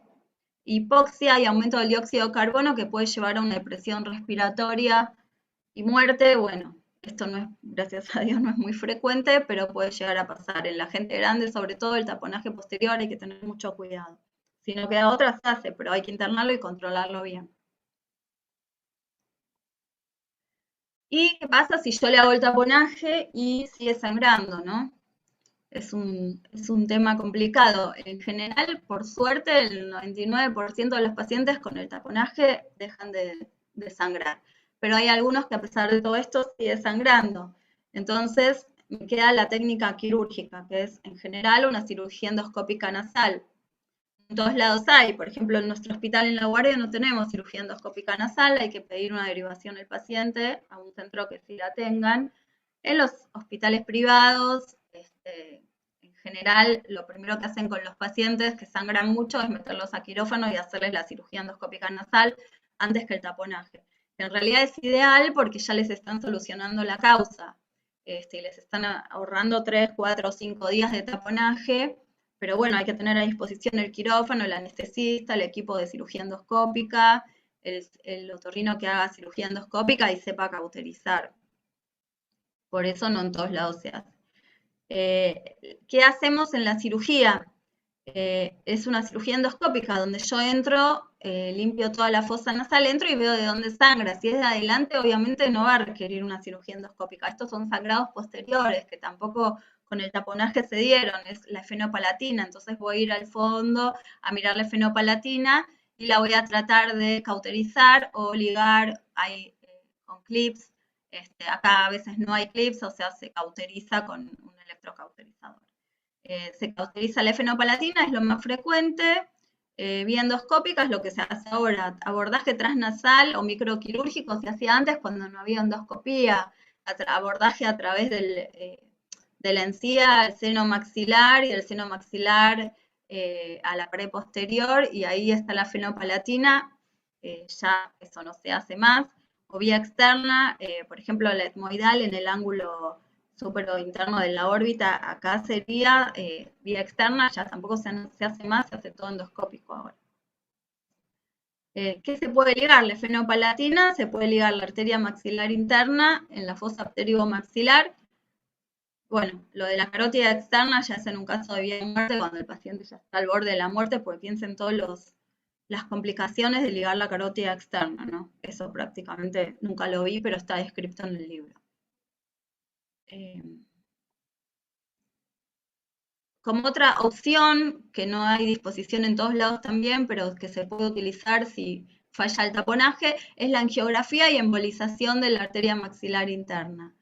hipoxia y aumento del dióxido de carbono que puede llevar a una depresión respiratoria y muerte. Bueno, esto no es, gracias a Dios, no es muy frecuente, pero puede llegar a pasar. En la gente grande, sobre todo el taponaje posterior, hay que tener mucho cuidado. Si no queda otra, se hace, pero hay que internarlo y controlarlo bien. ¿Y qué pasa si yo le hago el taponaje y sigue sangrando, no? Es un tema complicado. En general, por suerte, el 99% de los pacientes con el taponaje dejan de sangrar. Pero hay algunos que a pesar de todo esto sigue sangrando. Entonces, me queda la técnica quirúrgica, que es en general una cirugía endoscópica nasal. En todos lados hay, por ejemplo, en nuestro hospital en La Guardia no tenemos cirugía endoscópica nasal, hay que pedir una derivación al paciente a un centro que sí la tengan. En los hospitales privados, en general, lo primero que hacen con los pacientes que sangran mucho es meterlos a quirófano y hacerles la cirugía endoscópica nasal antes que el taponaje. En realidad es ideal porque ya les están solucionando la causa, y les están ahorrando 3, 4 o 5 días de taponaje, pero bueno, hay que tener a disposición el quirófano, el anestesista, el equipo de cirugía endoscópica, el otorrino que haga cirugía endoscópica y sepa cauterizar. Por eso no en todos lados se hace. ¿Qué hacemos en la cirugía? Es una cirugía endoscópica donde yo entro, limpio toda la fosa nasal, entro y veo de dónde sangra. Si es de adelante, obviamente no va a requerir una cirugía endoscópica. Estos son sangrados posteriores que tampoco con el taponaje se dieron, es la fenopalatina. Entonces voy a ir al fondo a mirar la fenopalatina y la voy a tratar de cauterizar o ligar con clips. Acá a veces no hay clips, o sea, se cauteriza con un electrocauterizador. Se cauteriza la fenopalatina, es lo más frecuente. Vía endoscópica es lo que se hace ahora. Abordaje transnasal o microquirúrgico se hacía antes cuando no había endoscopía. Abordaje a través de la encía al seno maxilar y del seno maxilar a la pared posterior, y ahí está la fenopalatina. Ya eso no se hace más. O vía externa, por ejemplo, la etmoidal en el ángulo supero interno de la órbita, acá sería vía externa, ya tampoco se hace más, se hace todo endoscópico ahora. ¿Qué se puede ligar? La fenopalatina, se puede ligar la arteria maxilar interna en la fosa pterigomaxilar. Bueno, lo de la carótida externa ya es en un caso de vida y muerte, cuando el paciente ya está al borde de la muerte, porque piensen todas las complicaciones de ligar la carótida externa, ¿no? Eso prácticamente nunca lo vi, pero está descrito en el libro. Como otra opción, que no hay disposición en todos lados también, pero que se puede utilizar si falla el taponaje, es la angiografía y embolización de la arteria maxilar interna.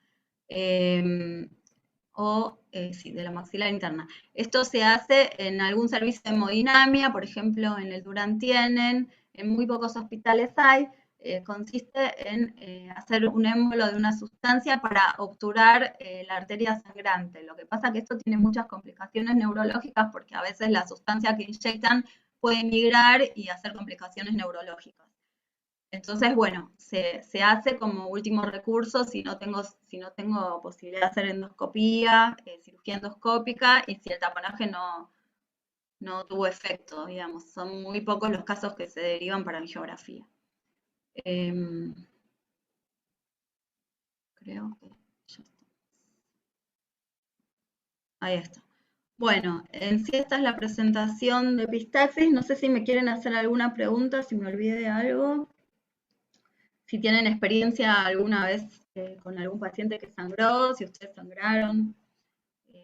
Sí, de la maxilar interna. Esto se hace en algún servicio de hemodinamia, por ejemplo, en el Durán tienen, en muy pocos hospitales hay. Consiste en hacer un émbolo de una sustancia para obturar la arteria sangrante. Lo que pasa es que esto tiene muchas complicaciones neurológicas porque a veces la sustancia que inyectan puede migrar y hacer complicaciones neurológicas. Entonces, bueno, se hace como último recurso si no tengo posibilidad de hacer endoscopía, cirugía endoscópica, y si el taponaje no tuvo efecto, digamos. Son muy pocos los casos que se derivan para angiografía. Creo que ya está. Ahí está. Bueno, en sí esta es la presentación de epistaxis. No sé si me quieren hacer alguna pregunta, si me olvidé de algo. Si tienen experiencia alguna vez con algún paciente que sangró, si ustedes sangraron.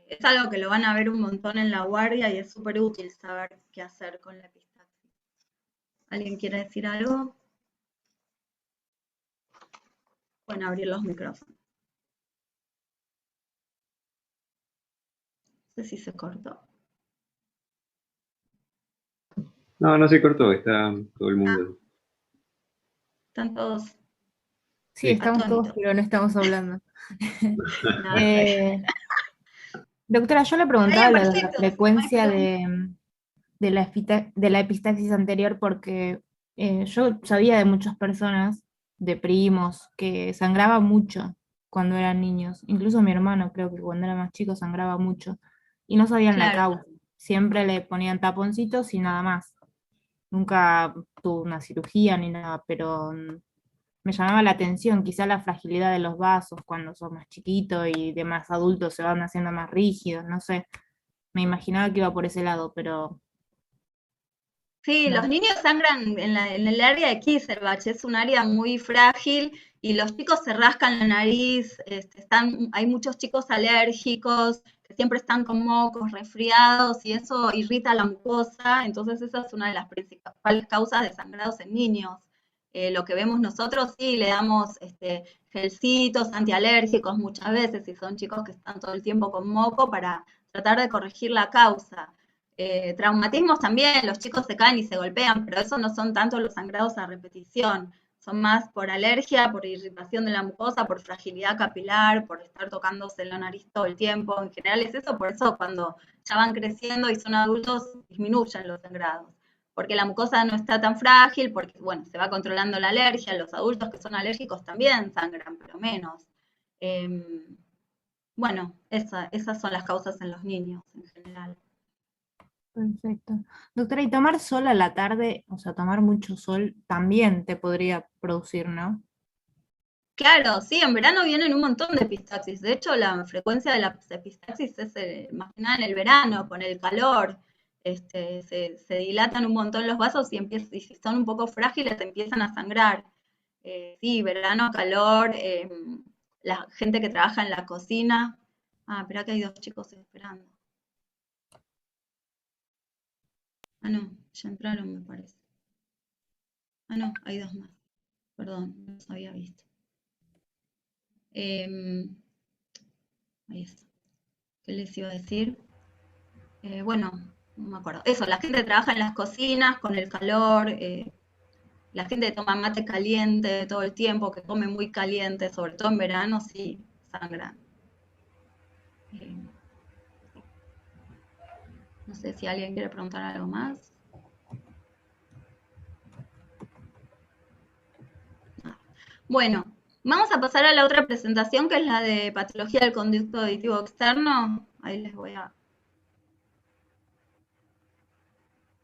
Es algo que lo van a ver un montón en la guardia y es súper útil saber qué hacer con la epistaxis. ¿Alguien quiere decir algo? Pueden abrir los micrófonos. No sé si se cortó. No se cortó, está todo el mundo. Están todos. Sí, estamos todos, pero no estamos hablando. Doctora, yo le preguntaba lo de la frecuencia de la epistaxis anterior porque yo sabía de muchas personas, de primos, que sangraba mucho cuando eran niños. Incluso mi hermano, creo que cuando era más chico sangraba mucho. Y no sabían la causa. Siempre le ponían taponcitos y nada más. Nunca tuvo una cirugía ni nada, pero me llamaba la atención quizá la fragilidad de los vasos cuando son más chiquitos y de más adultos se van haciendo más rígidos, no sé. Me imaginaba que iba por ese lado, pero... Sí, los niños sangran en el área de Kisselbach, es un área muy frágil y los chicos se rascan la nariz, hay muchos chicos alérgicos, que siempre están con mocos, resfriados, y eso irrita la mucosa, entonces esa es una de las principales causas de sangrados en niños. Lo que vemos nosotros, sí, le damos gelcitos antialérgicos muchas veces, y son chicos que están todo el tiempo con moco para tratar de corregir la causa. Traumatismos también, los chicos se caen y se golpean, pero eso no son tanto los sangrados a repetición, son más por alergia, por irritación de la mucosa, por fragilidad capilar, por estar tocándose la nariz todo el tiempo. En general es eso, por eso cuando ya van creciendo y son adultos disminuyen los sangrados, porque la mucosa no está tan frágil, porque bueno, se va controlando la alergia. Los adultos que son alérgicos también sangran, pero menos. Bueno, esas son las causas en los niños en general. Perfecto. Doctora, y tomar sol a la tarde, o sea, tomar mucho sol también te podría producir, ¿no? Claro, sí, en verano vienen un montón de epistaxis. De hecho, la frecuencia de las epistaxis es más que nada en el verano, con el calor. Se dilatan un montón los vasos y si son un poco frágiles empiezan a sangrar. Sí, verano, calor, la gente que trabaja en la cocina. Ah, espera que hay dos chicos esperando. Ah, no, ya entraron, me parece. Ah, no, hay dos más. Perdón, no los había visto. Ahí está. ¿Qué les iba a decir? Bueno, no me acuerdo. Eso, la gente trabaja en las cocinas con el calor, la gente que toma mate caliente todo el tiempo, que come muy caliente, sobre todo en verano, sí, sangran. No sé si alguien quiere preguntar algo más. Bueno, vamos a pasar a la otra presentación, que es la de patología del conducto auditivo externo. Ahí les voy a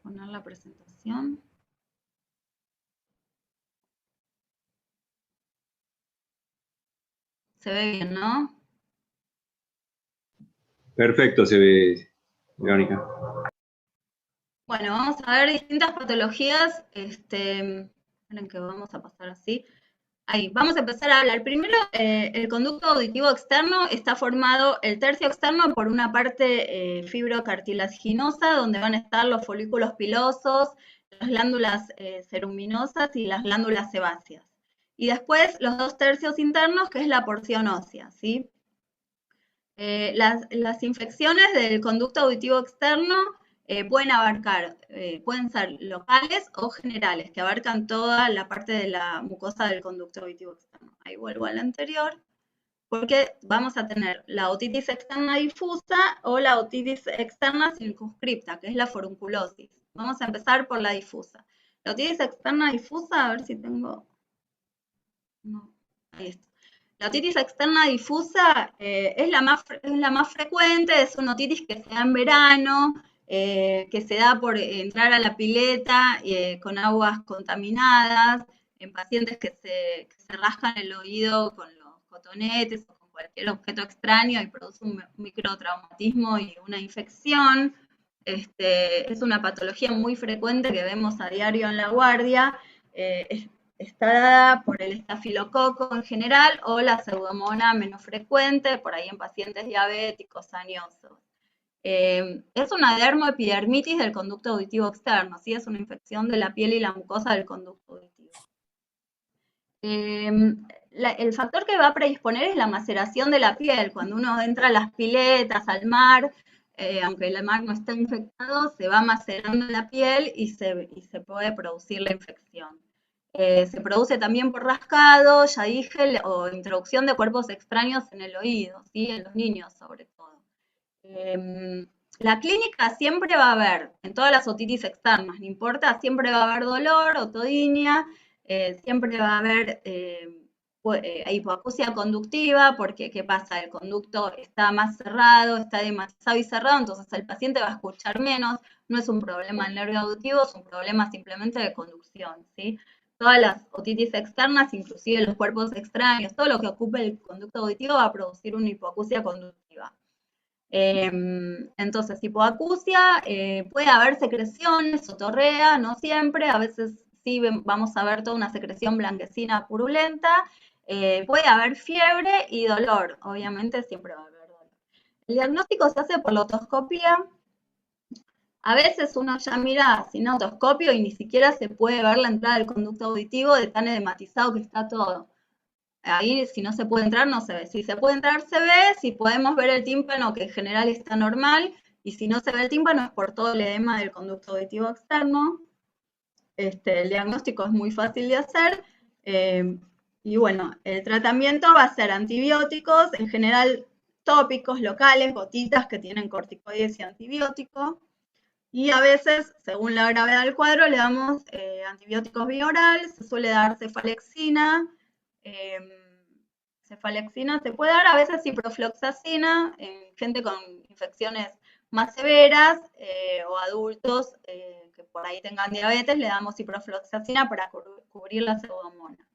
poner la presentación. Se ve bien, ¿no? Perfecto, se ve, Verónica. Bueno, vamos a ver distintas patologías. Esperen que vamos a pasar así. Ahí, vamos a empezar a hablar. Primero, el conducto auditivo externo está formado, el tercio externo, por una parte fibrocartilaginosa, donde van a estar los folículos pilosos, las glándulas ceruminosas y las glándulas sebáceas. Y después los dos tercios internos, que es la porción ósea, ¿sí? Las infecciones del conducto auditivo externo pueden ser locales o generales, que abarcan toda la parte de la mucosa del conducto auditivo externo. Ahí vuelvo al anterior, porque vamos a tener la otitis externa difusa o la otitis externa circunscripta, que es la forunculosis. Vamos a empezar por la difusa. La otitis externa difusa, a ver si tengo... No, ahí está. La otitis externa difusa es la más frecuente, es una otitis que se da en verano, que se da por entrar a la pileta con aguas contaminadas, en pacientes que se rascan el oído con los cotonetes o con cualquier objeto extraño y produce un microtraumatismo y una infección. Es una patología muy frecuente que vemos a diario en la guardia. Está dada por el estafilococo en general o la pseudomonas menos frecuente, por ahí en pacientes diabéticos, añosos. Es una dermoepidermitis del conducto auditivo externo, ¿sí? Es una infección de la piel y la mucosa del conducto auditivo. El factor que va a predisponer es la maceración de la piel. Cuando uno entra a las piletas, al mar, aunque el mar no está infectado, se va macerando la piel y se puede producir la infección. Se produce también por rascado, ya dije, o introducción de cuerpos extraños en el oído, ¿sí? En los niños sobre todo. La clínica siempre va a haber, en todas las otitis externas, no importa, siempre va a haber dolor, otodinia, siempre va a haber hipoacusia conductiva, porque ¿qué pasa? El conducto está más cerrado, está demasiado y cerrado, entonces el paciente va a escuchar menos, no es un problema del nervio auditivo, es un problema simplemente de conducción, ¿sí? Todas las otitis externas, inclusive los cuerpos extraños, todo lo que ocupe el conducto auditivo va a producir una hipoacusia conductiva. Entonces, hipoacusia, puede haber secreciones, otorrea, no siempre, a veces sí vamos a ver toda una secreción blanquecina purulenta, Puede haber fiebre y dolor, obviamente siempre va a haber dolor. El diagnóstico se hace por la otoscopía. A veces uno ya mira sin otoscopio y ni siquiera se puede ver la entrada del conducto auditivo de tan edematizado que está todo. Ahí si no se puede entrar, no se ve. Si se puede entrar, se ve. Si podemos ver el tímpano, que en general está normal, y si no se ve el tímpano es por todo el edema del conducto auditivo externo. El diagnóstico es muy fácil de hacer. Y bueno, el tratamiento va a ser antibióticos, en general tópicos, locales, gotitas que tienen corticoides y antibióticos. Y a veces, según la gravedad del cuadro, le damos antibióticos vía oral, se suele dar cefalexina. Cefalexina se puede dar, a veces ciprofloxacina, en gente con infecciones más severas o adultos que por ahí tengan diabetes, le damos ciprofloxacina para cubrir la pseudomonas.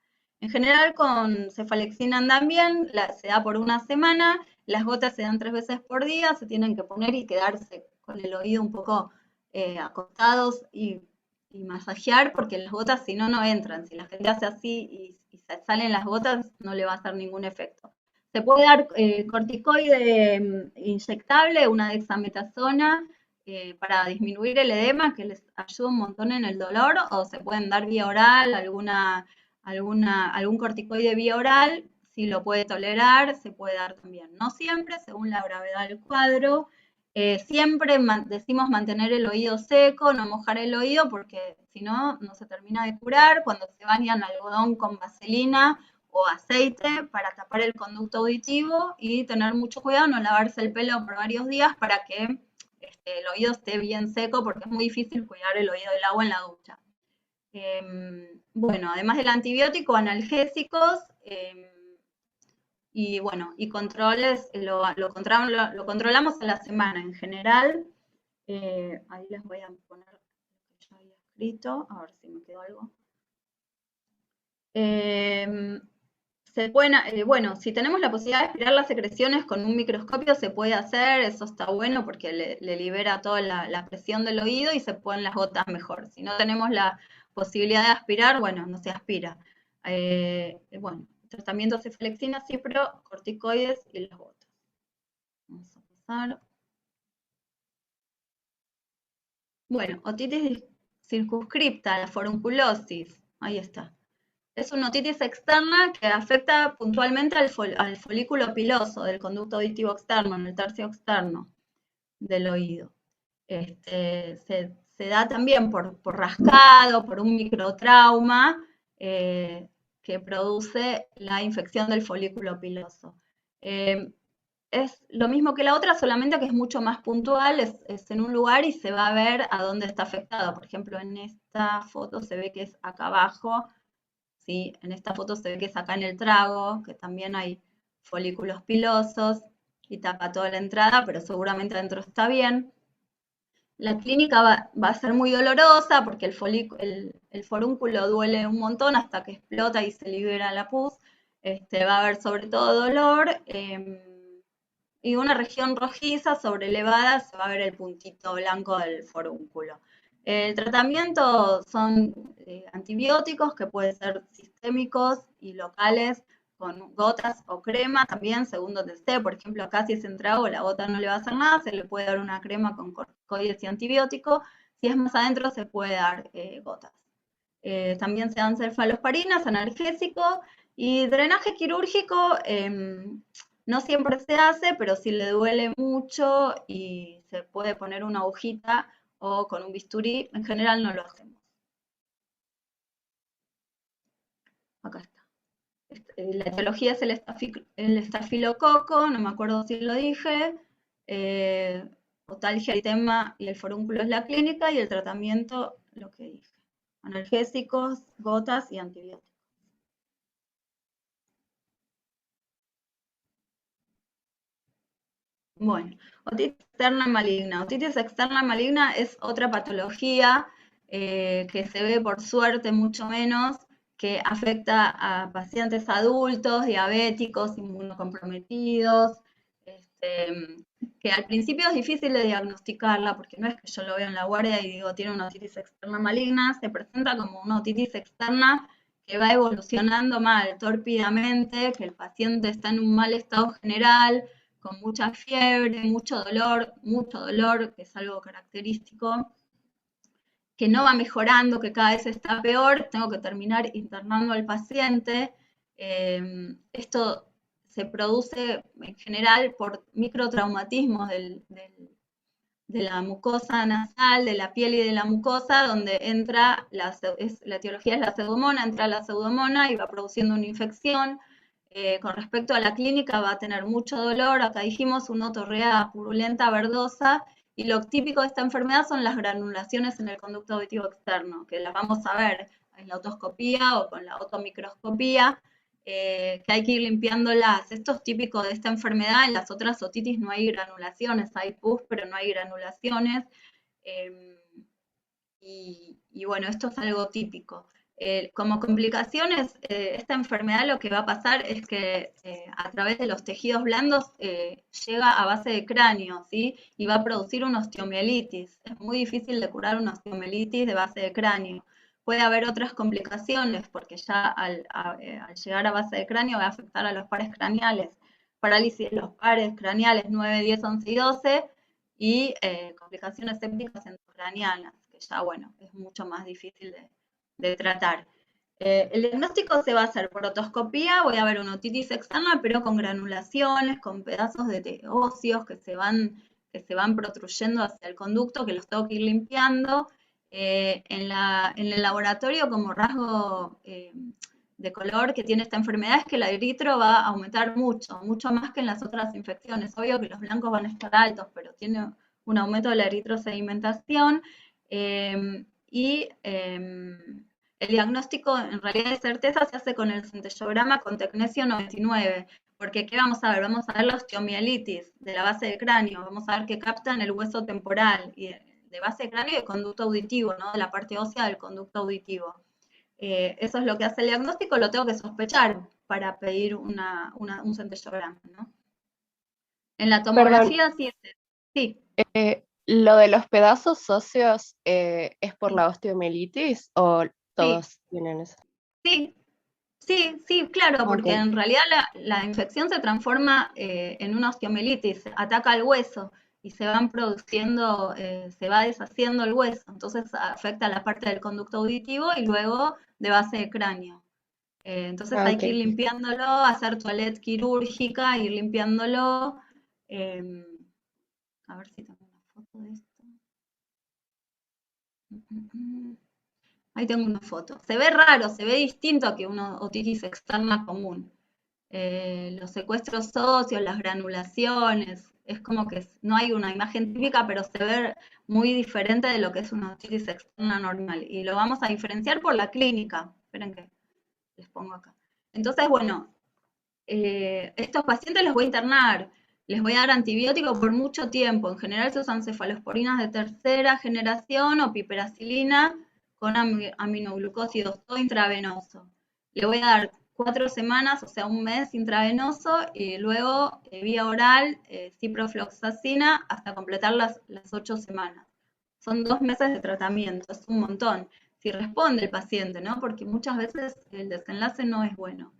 En general con cefalexina andan bien, se da por una semana, las gotas se dan 3 veces por día, se tienen que poner y quedarse con el oído un poco acostados y masajear, porque las gotas si no, no entran. Si la gente hace así y se salen las gotas, no le va a hacer ningún efecto. Se puede dar corticoide inyectable, una dexametasona, para disminuir el edema, que les ayuda un montón en el dolor, o se pueden dar vía oral, algún corticoide vía oral, si lo puede tolerar, se puede dar también. No siempre, según la gravedad del cuadro. Siempre decimos mantener el oído seco, no mojar el oído, porque si no, no se termina de curar. Cuando se bañan algodón con vaselina o aceite para tapar el conducto auditivo y tener mucho cuidado, no lavarse el pelo por varios días para que el oído esté bien seco, porque es muy difícil cuidar el oído del agua en la ducha. Bueno, además del antibiótico, analgésicos, y bueno, y controles, lo controlamos a la semana en general. Ahí les voy a poner lo que yo había escrito, a ver si me quedó algo. Bueno, si tenemos la posibilidad de aspirar las secreciones con un microscopio se puede hacer, eso está bueno porque le libera toda la presión del oído y se ponen las gotas mejor. Si no tenemos la posibilidad de aspirar, bueno, no se aspira. Bueno, tratamiento cefalexina, cipro, corticoides y las gotas. Vamos a pasar. Bueno, otitis circunscripta, la forunculosis, ahí está. Es una otitis externa que afecta puntualmente al folículo piloso del conducto auditivo externo, en el tercio externo del oído. Se da también por rascado, por un microtrauma que produce la infección del folículo piloso. Es lo mismo que la otra, solamente que es mucho más puntual, es en un lugar y se va a ver a dónde está afectado. Por ejemplo, en esta foto se ve que es acá abajo, ¿sí? En esta foto se ve que es acá en el trago, que también hay folículos pilosos y tapa toda la entrada, pero seguramente adentro está bien. La clínica va a ser muy dolorosa porque el forúnculo duele un montón hasta que explota y se libera la pus. Va a haber sobre todo dolor y una región rojiza sobrelevada, se va a ver el puntito blanco del forúnculo. El tratamiento son antibióticos que pueden ser sistémicos y locales con gotas o crema, también según donde esté. Por ejemplo, acá si es en trago, la gota no le va a hacer nada, se le puede dar una crema con corticoides y antibiótico. Si es más adentro, se puede dar gotas. También se dan cefalosparinas, analgésicos, y drenaje quirúrgico no siempre se hace, pero si le duele mucho y se puede poner una agujita o con un bisturí, en general no lo hacemos. Acá está. La etiología es el estafilococo, no me acuerdo si lo dije. Otalgia, eritema y el forúnculo es la clínica y el tratamiento, lo que dije. Analgésicos, gotas y antibióticos. Bueno, otitis externa maligna. Otitis externa maligna es otra patología que se ve por suerte mucho menos, que afecta a pacientes adultos, diabéticos, inmunocomprometidos, que al principio es difícil de diagnosticarla, porque no es que yo lo veo en la guardia y digo, tiene una otitis externa maligna, se presenta como una otitis externa que va evolucionando mal, tórpidamente, que el paciente está en un mal estado general, con mucha fiebre, mucho dolor, que es algo característico, que no va mejorando, que cada vez está peor, tengo que terminar internando al paciente. Esto se produce en general por microtraumatismos de la mucosa nasal, de la piel y de la mucosa, donde entra, la etiología es la pseudomonas, entra la pseudomonas y va produciendo una infección. Con respecto a la clínica va a tener mucho dolor, acá dijimos una otorrea purulenta verdosa, y lo típico de esta enfermedad son las granulaciones en el conducto auditivo externo, que las vamos a ver en la otoscopía o con la otomicroscopía, que hay que ir limpiándolas. Esto es típico de esta enfermedad. En las otras otitis no hay granulaciones, hay pus, pero no hay granulaciones. Y bueno, esto es algo típico. Como complicaciones, esta enfermedad lo que va a pasar es que a través de los tejidos blandos llega a base de cráneo, ¿sí? Y va a producir una osteomielitis. Es muy difícil de curar una osteomielitis de base de cráneo. Puede haber otras complicaciones, porque ya al llegar a base de cráneo va a afectar a los pares craneales. Parálisis de los pares craneales 9, 10, 11 y 12, y complicaciones sépticas endocranianas, que ya, bueno, es mucho más difícil de tratar. El diagnóstico se va a hacer por otoscopía, voy a ver una otitis externa, pero con granulaciones, con pedazos de óseos que se van protruyendo hacia el conducto, que los tengo que ir limpiando. En el laboratorio, como rasgo de color que tiene esta enfermedad, es que el eritro va a aumentar mucho más que en las otras infecciones. Obvio que los blancos van a estar altos, pero tiene un aumento de la eritrosedimentación. El diagnóstico, en realidad de certeza, se hace con el centellograma con tecnesio 99, porque ¿qué vamos a ver? Vamos a ver la osteomielitis de la base del cráneo, vamos a ver que captan el hueso temporal, y de base de cráneo y de conducto auditivo, ¿no? De la parte ósea del conducto auditivo. Eso es lo que hace el diagnóstico, lo tengo que sospechar para pedir un centellograma, ¿no? En la tomografía sí. ¿Lo de los pedazos óseos es por la osteomielitis o todos tienen eso? Sí, claro, porque en realidad la infección se transforma en una osteomielitis, ataca al hueso y se van produciendo, se va deshaciendo el hueso, entonces afecta la parte del conducto auditivo y luego de base de cráneo. Entonces hay que ir limpiándolo, hacer toilette quirúrgica, ir limpiándolo. A ver si tengo una foto de esto. Ahí tengo una foto. Se ve raro, se ve distinto que una otitis externa común. Los secuestros óseos, las granulaciones, es como que no hay una imagen típica, pero se ve muy diferente de lo que es una otitis externa normal. Y lo vamos a diferenciar por la clínica. Esperen que les pongo acá. Entonces, bueno, estos pacientes los voy a internar, les voy a dar antibiótico por mucho tiempo. En general se usan cefalosporinas de tercera generación o piperacilina con aminoglucósidos, todo intravenoso. Le voy a dar 4 semanas, o sea, un mes intravenoso, y luego vía oral, ciprofloxacina, hasta completar las 8 semanas. Son 2 meses de tratamiento, es un montón. Si responde el paciente, ¿no? Porque muchas veces el desenlace no es bueno.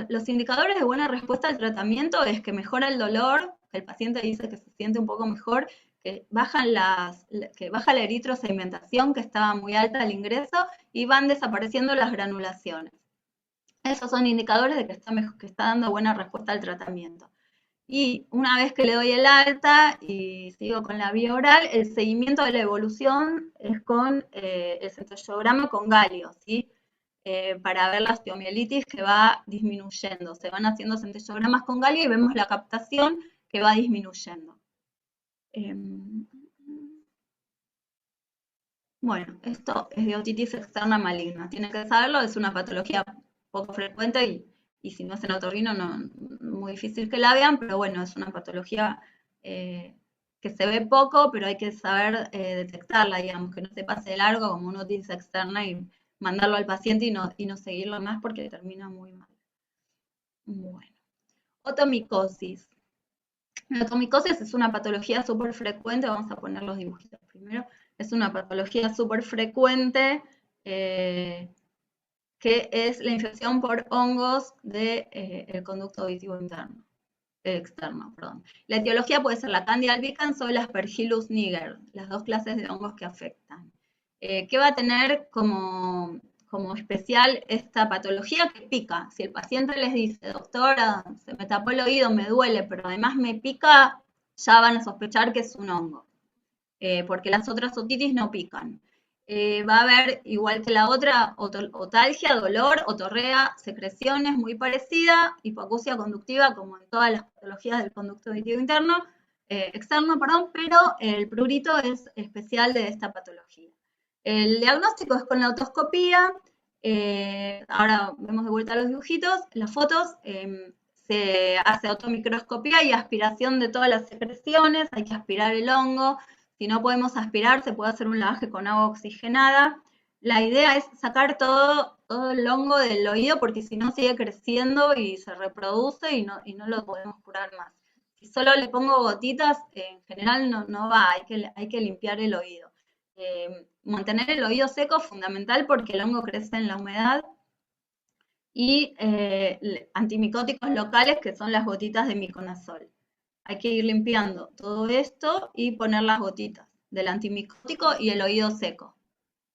Los indicadores de buena respuesta al tratamiento es que mejora el dolor, que el paciente dice que se siente un poco mejor, que baja la eritrosedimentación, que estaba muy alta al ingreso, y van desapareciendo las granulaciones. Esos son indicadores de que está dando buena respuesta al tratamiento. Y una vez que le doy el alta y sigo con la vía oral, el seguimiento de la evolución es con el centellograma con galio, ¿sí? Para ver la osteomielitis que va disminuyendo. Se van haciendo centellogramas con galio y vemos la captación que va disminuyendo. Bueno, esto es de otitis externa maligna. Tienen que saberlo, es una patología poco frecuente y si no es en otorrino, muy difícil que la vean, pero bueno, es una patología que se ve poco, pero hay que saber detectarla, digamos, que no se pase de largo como una otitis externa y mandarlo al paciente y no seguirlo más porque termina muy mal. Bueno, otomicosis. La otomicosis es una patología súper frecuente, vamos a poner los dibujitos primero. Es una patología súper frecuente que es la infección por hongos del conducto auditivo externo. Perdón. La etiología puede ser la Candida albicans o el Aspergillus niger, las dos clases de hongos que afectan. ¿Qué va a tener como especial esta patología? Que pica. Si el paciente les dice, doctora, se me tapó el oído, me duele, pero además me pica, ya van a sospechar que es un hongo, porque las otras otitis no pican. Va a haber, igual que la otra, otalgia, dolor, otorrea, secreciones muy parecida, hipoacusia conductiva, como en todas las patologías del conducto auditivo externo, pero el prurito es especial de esta patología. El diagnóstico es con la otoscopía. Ahora vemos de vuelta los dibujitos, las fotos. Se hace automicroscopía y aspiración de todas las secreciones, hay que aspirar el hongo. Si no podemos aspirar, se puede hacer un lavaje con agua oxigenada. La idea es sacar todo el hongo del oído, porque si no sigue creciendo y se reproduce y no lo podemos curar más. Si solo le pongo gotitas, en general no va, hay que limpiar el oído. Mantener el oído seco es fundamental porque el hongo crece en la humedad. Y antimicóticos locales, que son las gotitas de miconazol. Hay que ir limpiando todo esto y poner las gotitas del antimicótico y el oído seco,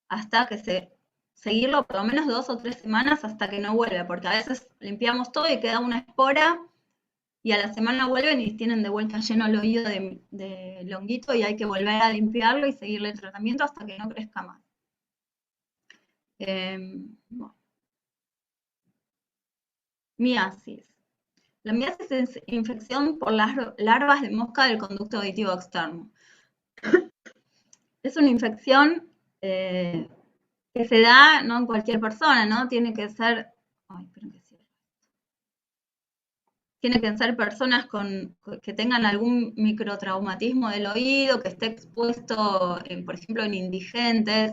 hasta que seguirlo por lo menos 2 o 3 semanas hasta que no vuelve, porque a veces limpiamos todo y queda una espora y a la semana vuelven y tienen de vuelta lleno el oído de honguito y hay que volver a limpiarlo y seguirle el tratamiento hasta que no crezca más. Bueno. Miasis. La miasis es infección por las larvas de mosca del conducto auditivo externo. Es una infección que se da no en cualquier persona, ¿no? Tiene que ser personas que tengan algún microtraumatismo del oído, que esté expuesto, por ejemplo, en indigentes.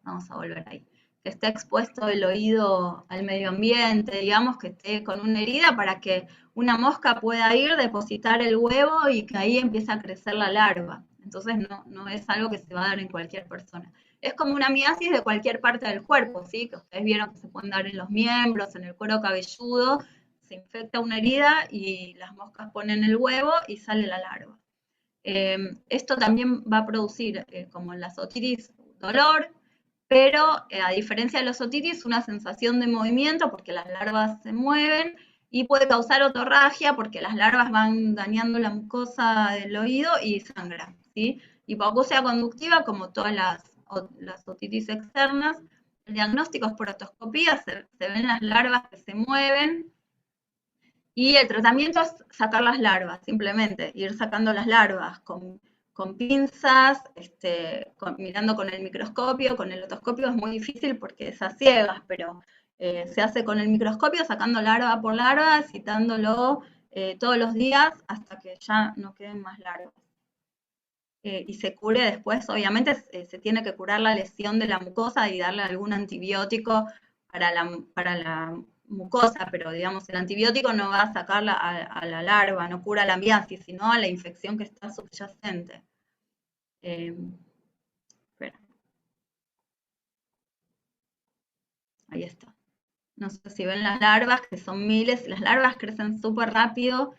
Vamos a volver ahí. Que esté expuesto el oído al medio ambiente, digamos, que esté con una herida para que una mosca pueda ir, depositar el huevo y que ahí empiece a crecer la larva. Entonces no es algo que se va a dar en cualquier persona. Es como una miasis de cualquier parte del cuerpo, ¿sí? Que ustedes vieron que se pueden dar en los miembros, en el cuero cabelludo, se infecta una herida y las moscas ponen el huevo y sale la larva. Esto también va a producir, como en las otitis, dolor, pero a diferencia de los otitis, una sensación de movimiento porque las larvas se mueven y puede causar otorragia porque las larvas van dañando la mucosa del oído y sangran, ¿sí? Hipoacusia conductiva, como todas las otitis externas. El diagnóstico es por otoscopía, se ven las larvas que se mueven y el tratamiento es sacar las larvas, simplemente ir sacando las larvas con pinzas, mirando con el microscopio. Con el otoscopio es muy difícil porque es a ciegas, pero se hace con el microscopio, sacando larva por larva, citándolo todos los días hasta que ya no queden más larvas. Y se cure después, obviamente se tiene que curar la lesión de la mucosa y darle algún antibiótico para la mucosa, pero digamos el antibiótico no va a sacar a la larva, no cura la miasis, sino a la infección que está subyacente. Espera. Ahí está. No sé si ven las larvas, que son miles. Las larvas crecen súper rápido.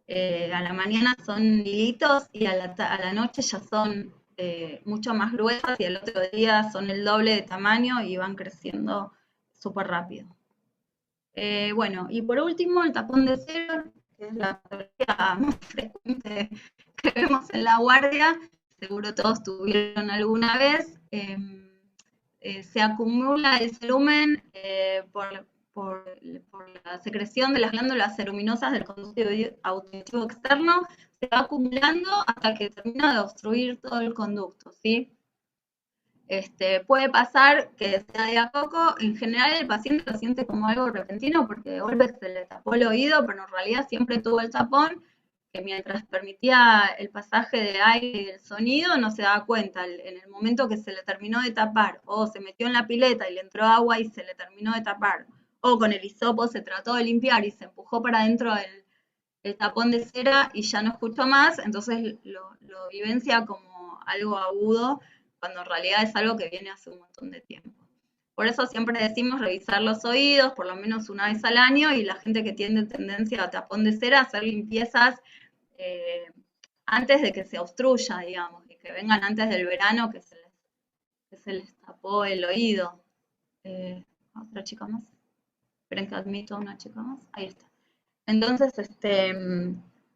A la mañana son hilitos y a la noche ya son mucho más gruesas y al otro día son el doble de tamaño y van creciendo súper rápido. Bueno, y por último el tapón de cera, que es la patología más frecuente que vemos en la guardia. Seguro todos tuvieron alguna vez. Se acumula el cerumen por la secreción de las glándulas ceruminosas del conducto auditivo externo, se va acumulando hasta que termina de obstruir todo el conducto, ¿sí? Puede pasar que sea de a poco. En general el paciente lo siente como algo repentino porque de golpe se le tapó el oído, pero en realidad siempre tuvo el tapón, que mientras permitía el pasaje de aire y del sonido no se daba cuenta. En el momento que se le terminó de tapar, o se metió en la pileta y le entró agua y se le terminó de tapar, o con el hisopo se trató de limpiar y se empujó para adentro el tapón de cera y ya no escuchó más, entonces lo vivencia como algo agudo, cuando en realidad es algo que viene hace un montón de tiempo. Por eso siempre decimos revisar los oídos por lo menos una vez al año, y la gente que tiene tendencia a tapón de cera, hacer limpiezas antes de que se obstruya, digamos, y que vengan antes del verano que se les tapó el oído. Otra chica más. Esperen que admito a una chica más. Ahí está. Entonces,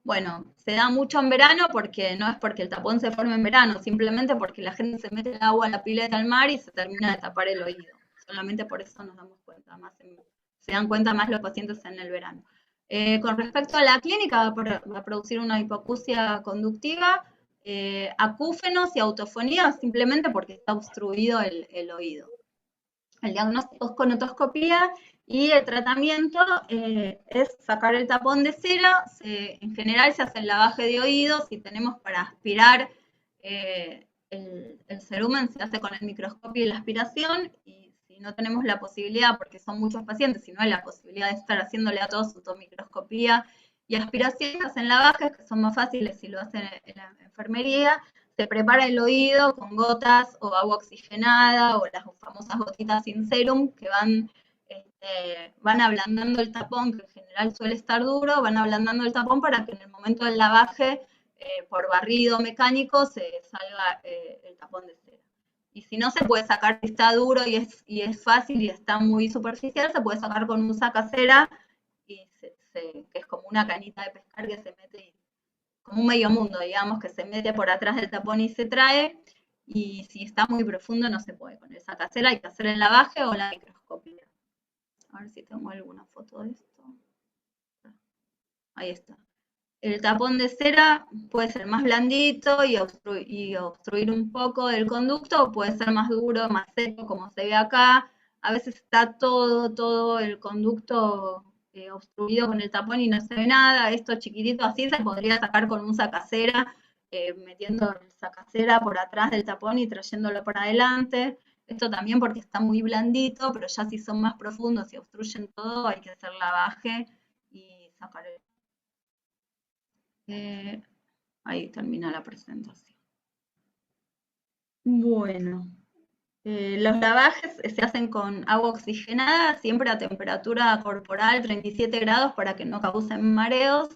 bueno, se da mucho en verano porque no es porque el tapón se forme en verano, simplemente porque la gente se mete el agua a la pileta al mar y se termina de tapar el oído. Solamente por eso nos damos cuenta, se dan cuenta más los pacientes en el verano. Con respecto a la clínica, va a producir una hipoacusia conductiva, acúfenos y autofonía, simplemente porque está obstruido el oído. El diagnóstico es con otoscopía y el tratamiento es sacar el tapón de cera. En general se hace el lavaje de oídos. Si tenemos para aspirar el cerumen, se hace con el microscopio y la aspiración, y si no tenemos la posibilidad, porque son muchos pacientes, si no hay la posibilidad de estar haciéndole a todos fotomicroscopía y aspiración, hacen lavajes que son más fáciles si lo hacen en la enfermería. Se prepara el oído con gotas o agua oxigenada o las famosas gotitas sin serum que van ablandando el tapón, que en general suele estar duro, van ablandando el tapón para que en el momento del lavaje, por barrido mecánico, se salga el tapón de cera. Y si no se puede sacar, si está duro y es fácil y está muy superficial, se puede sacar con un sacacera, que es como una canita de pescar que se mete, como un medio mundo, digamos, que se mete por atrás del tapón y se trae, y si está muy profundo no se puede. Con el sacacera hay que hacer el lavaje o la microscopía. A ver si tengo alguna foto de esto. Ahí está. El tapón de cera puede ser más blandito y obstruir un poco del conducto, o puede ser más duro, más seco, como se ve acá. A veces está todo el conducto obstruido con el tapón y no se ve nada. Esto chiquitito así se podría sacar con un sacacera, metiendo el sacacera por atrás del tapón y trayéndolo por adelante. Esto también porque está muy blandito, pero ya si son más profundos y obstruyen todo, hay que hacer lavaje y sacar el... ahí termina la presentación. Bueno, los lavajes se hacen con agua oxigenada, siempre a temperatura corporal 37 grados para que no causen mareos,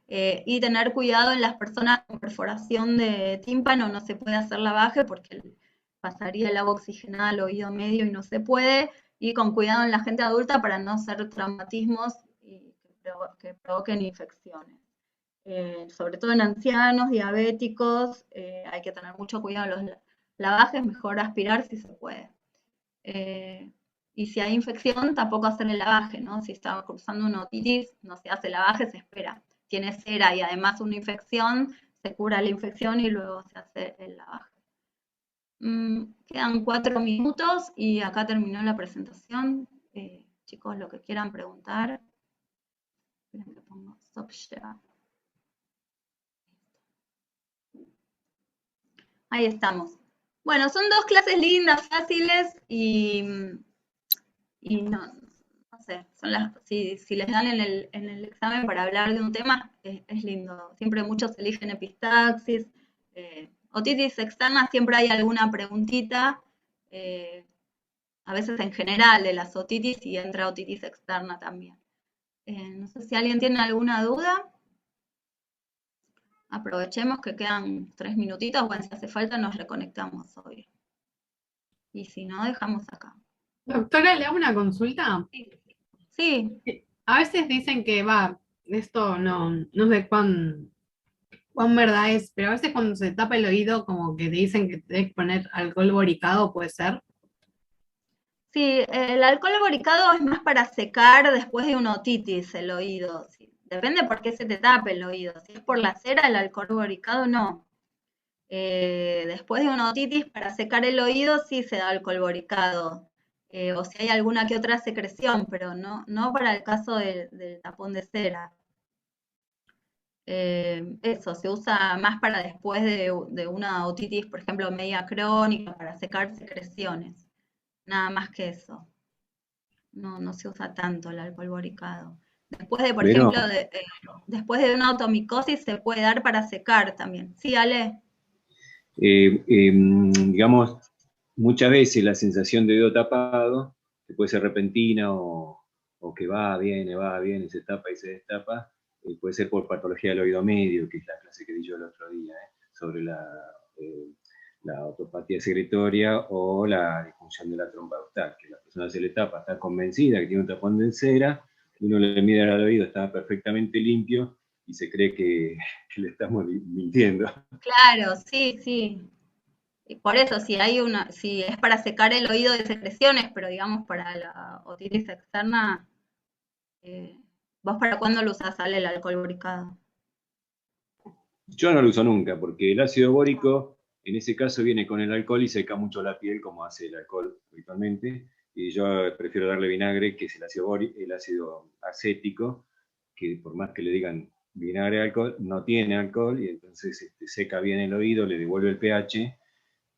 y tener cuidado en las personas con perforación de tímpano. No se puede hacer lavaje porque pasaría el agua oxigenada al oído medio y no se puede, y con cuidado en la gente adulta para no hacer traumatismos que provoquen infecciones. Sobre todo en ancianos, diabéticos, hay que tener mucho cuidado en los lavajes, mejor aspirar si se puede. Y si hay infección, tampoco hacer el lavaje, ¿no? Si está cursando una otitis, no se hace lavaje, se espera. Tiene cera y además una infección, se cura la infección y luego se hace el lavaje. Quedan 4 minutos y acá terminó la presentación. Chicos, lo que quieran preguntar. Esperen que pongo stop share. Ahí estamos. Bueno, son 2 clases lindas, fáciles, y no sé, si les dan en el examen para hablar de un tema, es lindo. Siempre muchos eligen epistaxis. Otitis externa, siempre hay alguna preguntita, a veces en general de las otitis, y entra otitis externa también. No sé si alguien tiene alguna duda. Aprovechemos que quedan 3 minutitos, bueno, si hace falta nos reconectamos hoy. Y si no, dejamos acá. Doctora, ¿le hago una consulta? Sí. A veces dicen que, esto no sé cuán verdad es, pero a veces cuando se tapa el oído, como que te dicen que te debes poner alcohol boricado, ¿puede ser? Sí, el alcohol boricado es más para secar después de una otitis el oído. Sí. Depende por qué se te tape el oído. Si es por la cera, el alcohol boricado no. Después de una otitis, para secar el oído sí se da alcohol boricado. O si hay alguna que otra secreción, pero no para el caso del tapón de cera. Eso, se usa más para después de una otitis, por ejemplo, media crónica, para secar secreciones. Nada más que eso. No se usa tanto el alcohol boricado. Después de, por ejemplo, después de una otomicosis se puede dar para secar también. ¿Sí, Ale? Digamos, muchas veces la sensación de oído tapado, que puede ser repentina o que va, viene, se tapa y se destapa, puede ser por patología del oído medio, que es la clase que di yo el otro día, sobre la otopatía secretoria o la disfunción de la trompa ductal, que la persona se le tapa, está convencida que tiene un tapón de cera, uno le mide al oído, está perfectamente limpio y se cree que le estamos mintiendo. Claro, sí, sí. Y por eso, si es para secar el oído de secreciones, pero digamos para la otitis externa, ¿vos para cuándo lo usás, Ale, el alcohol boricado? Yo no lo uso nunca, porque el ácido bórico, en ese caso, viene con el alcohol y seca mucho la piel, como hace el alcohol habitualmente. Y yo prefiero darle vinagre, que es el ácido acético, que por más que le digan vinagre de alcohol, no tiene alcohol, y entonces seca bien el oído, le devuelve el pH,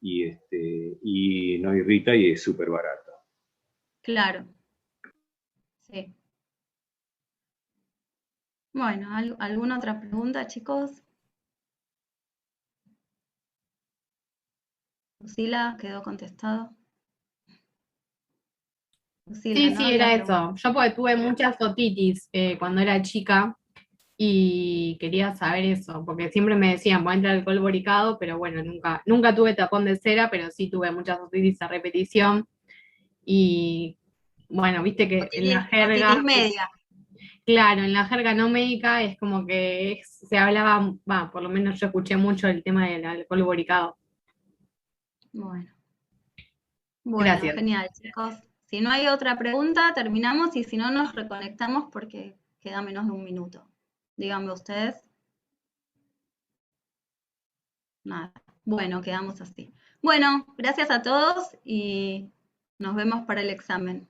y no irrita y es súper barato. Claro, sí. Bueno, ¿alguna otra pregunta, chicos? Lucila, ¿quedó contestado? Lucila, Sí, ¿no? sí, Había era preguntas. eso. Yo porque tuve muchas otitis cuando era chica y quería saber eso, porque siempre me decían, ponete alcohol boricado, pero bueno, nunca tuve tapón de cera, pero sí tuve muchas otitis a repetición. Y bueno, viste que en la Otitis jerga, media. claro, en la jerga no médica es como que se hablaba, por lo menos yo escuché mucho el tema del alcohol boricado. Bueno, bueno, Gracias. genial, chicos. Si no hay otra pregunta, terminamos y si no, nos reconectamos porque queda menos de un minuto. Díganme ustedes. Nada. Bueno, quedamos así. Bueno, gracias a todos y nos vemos para el examen.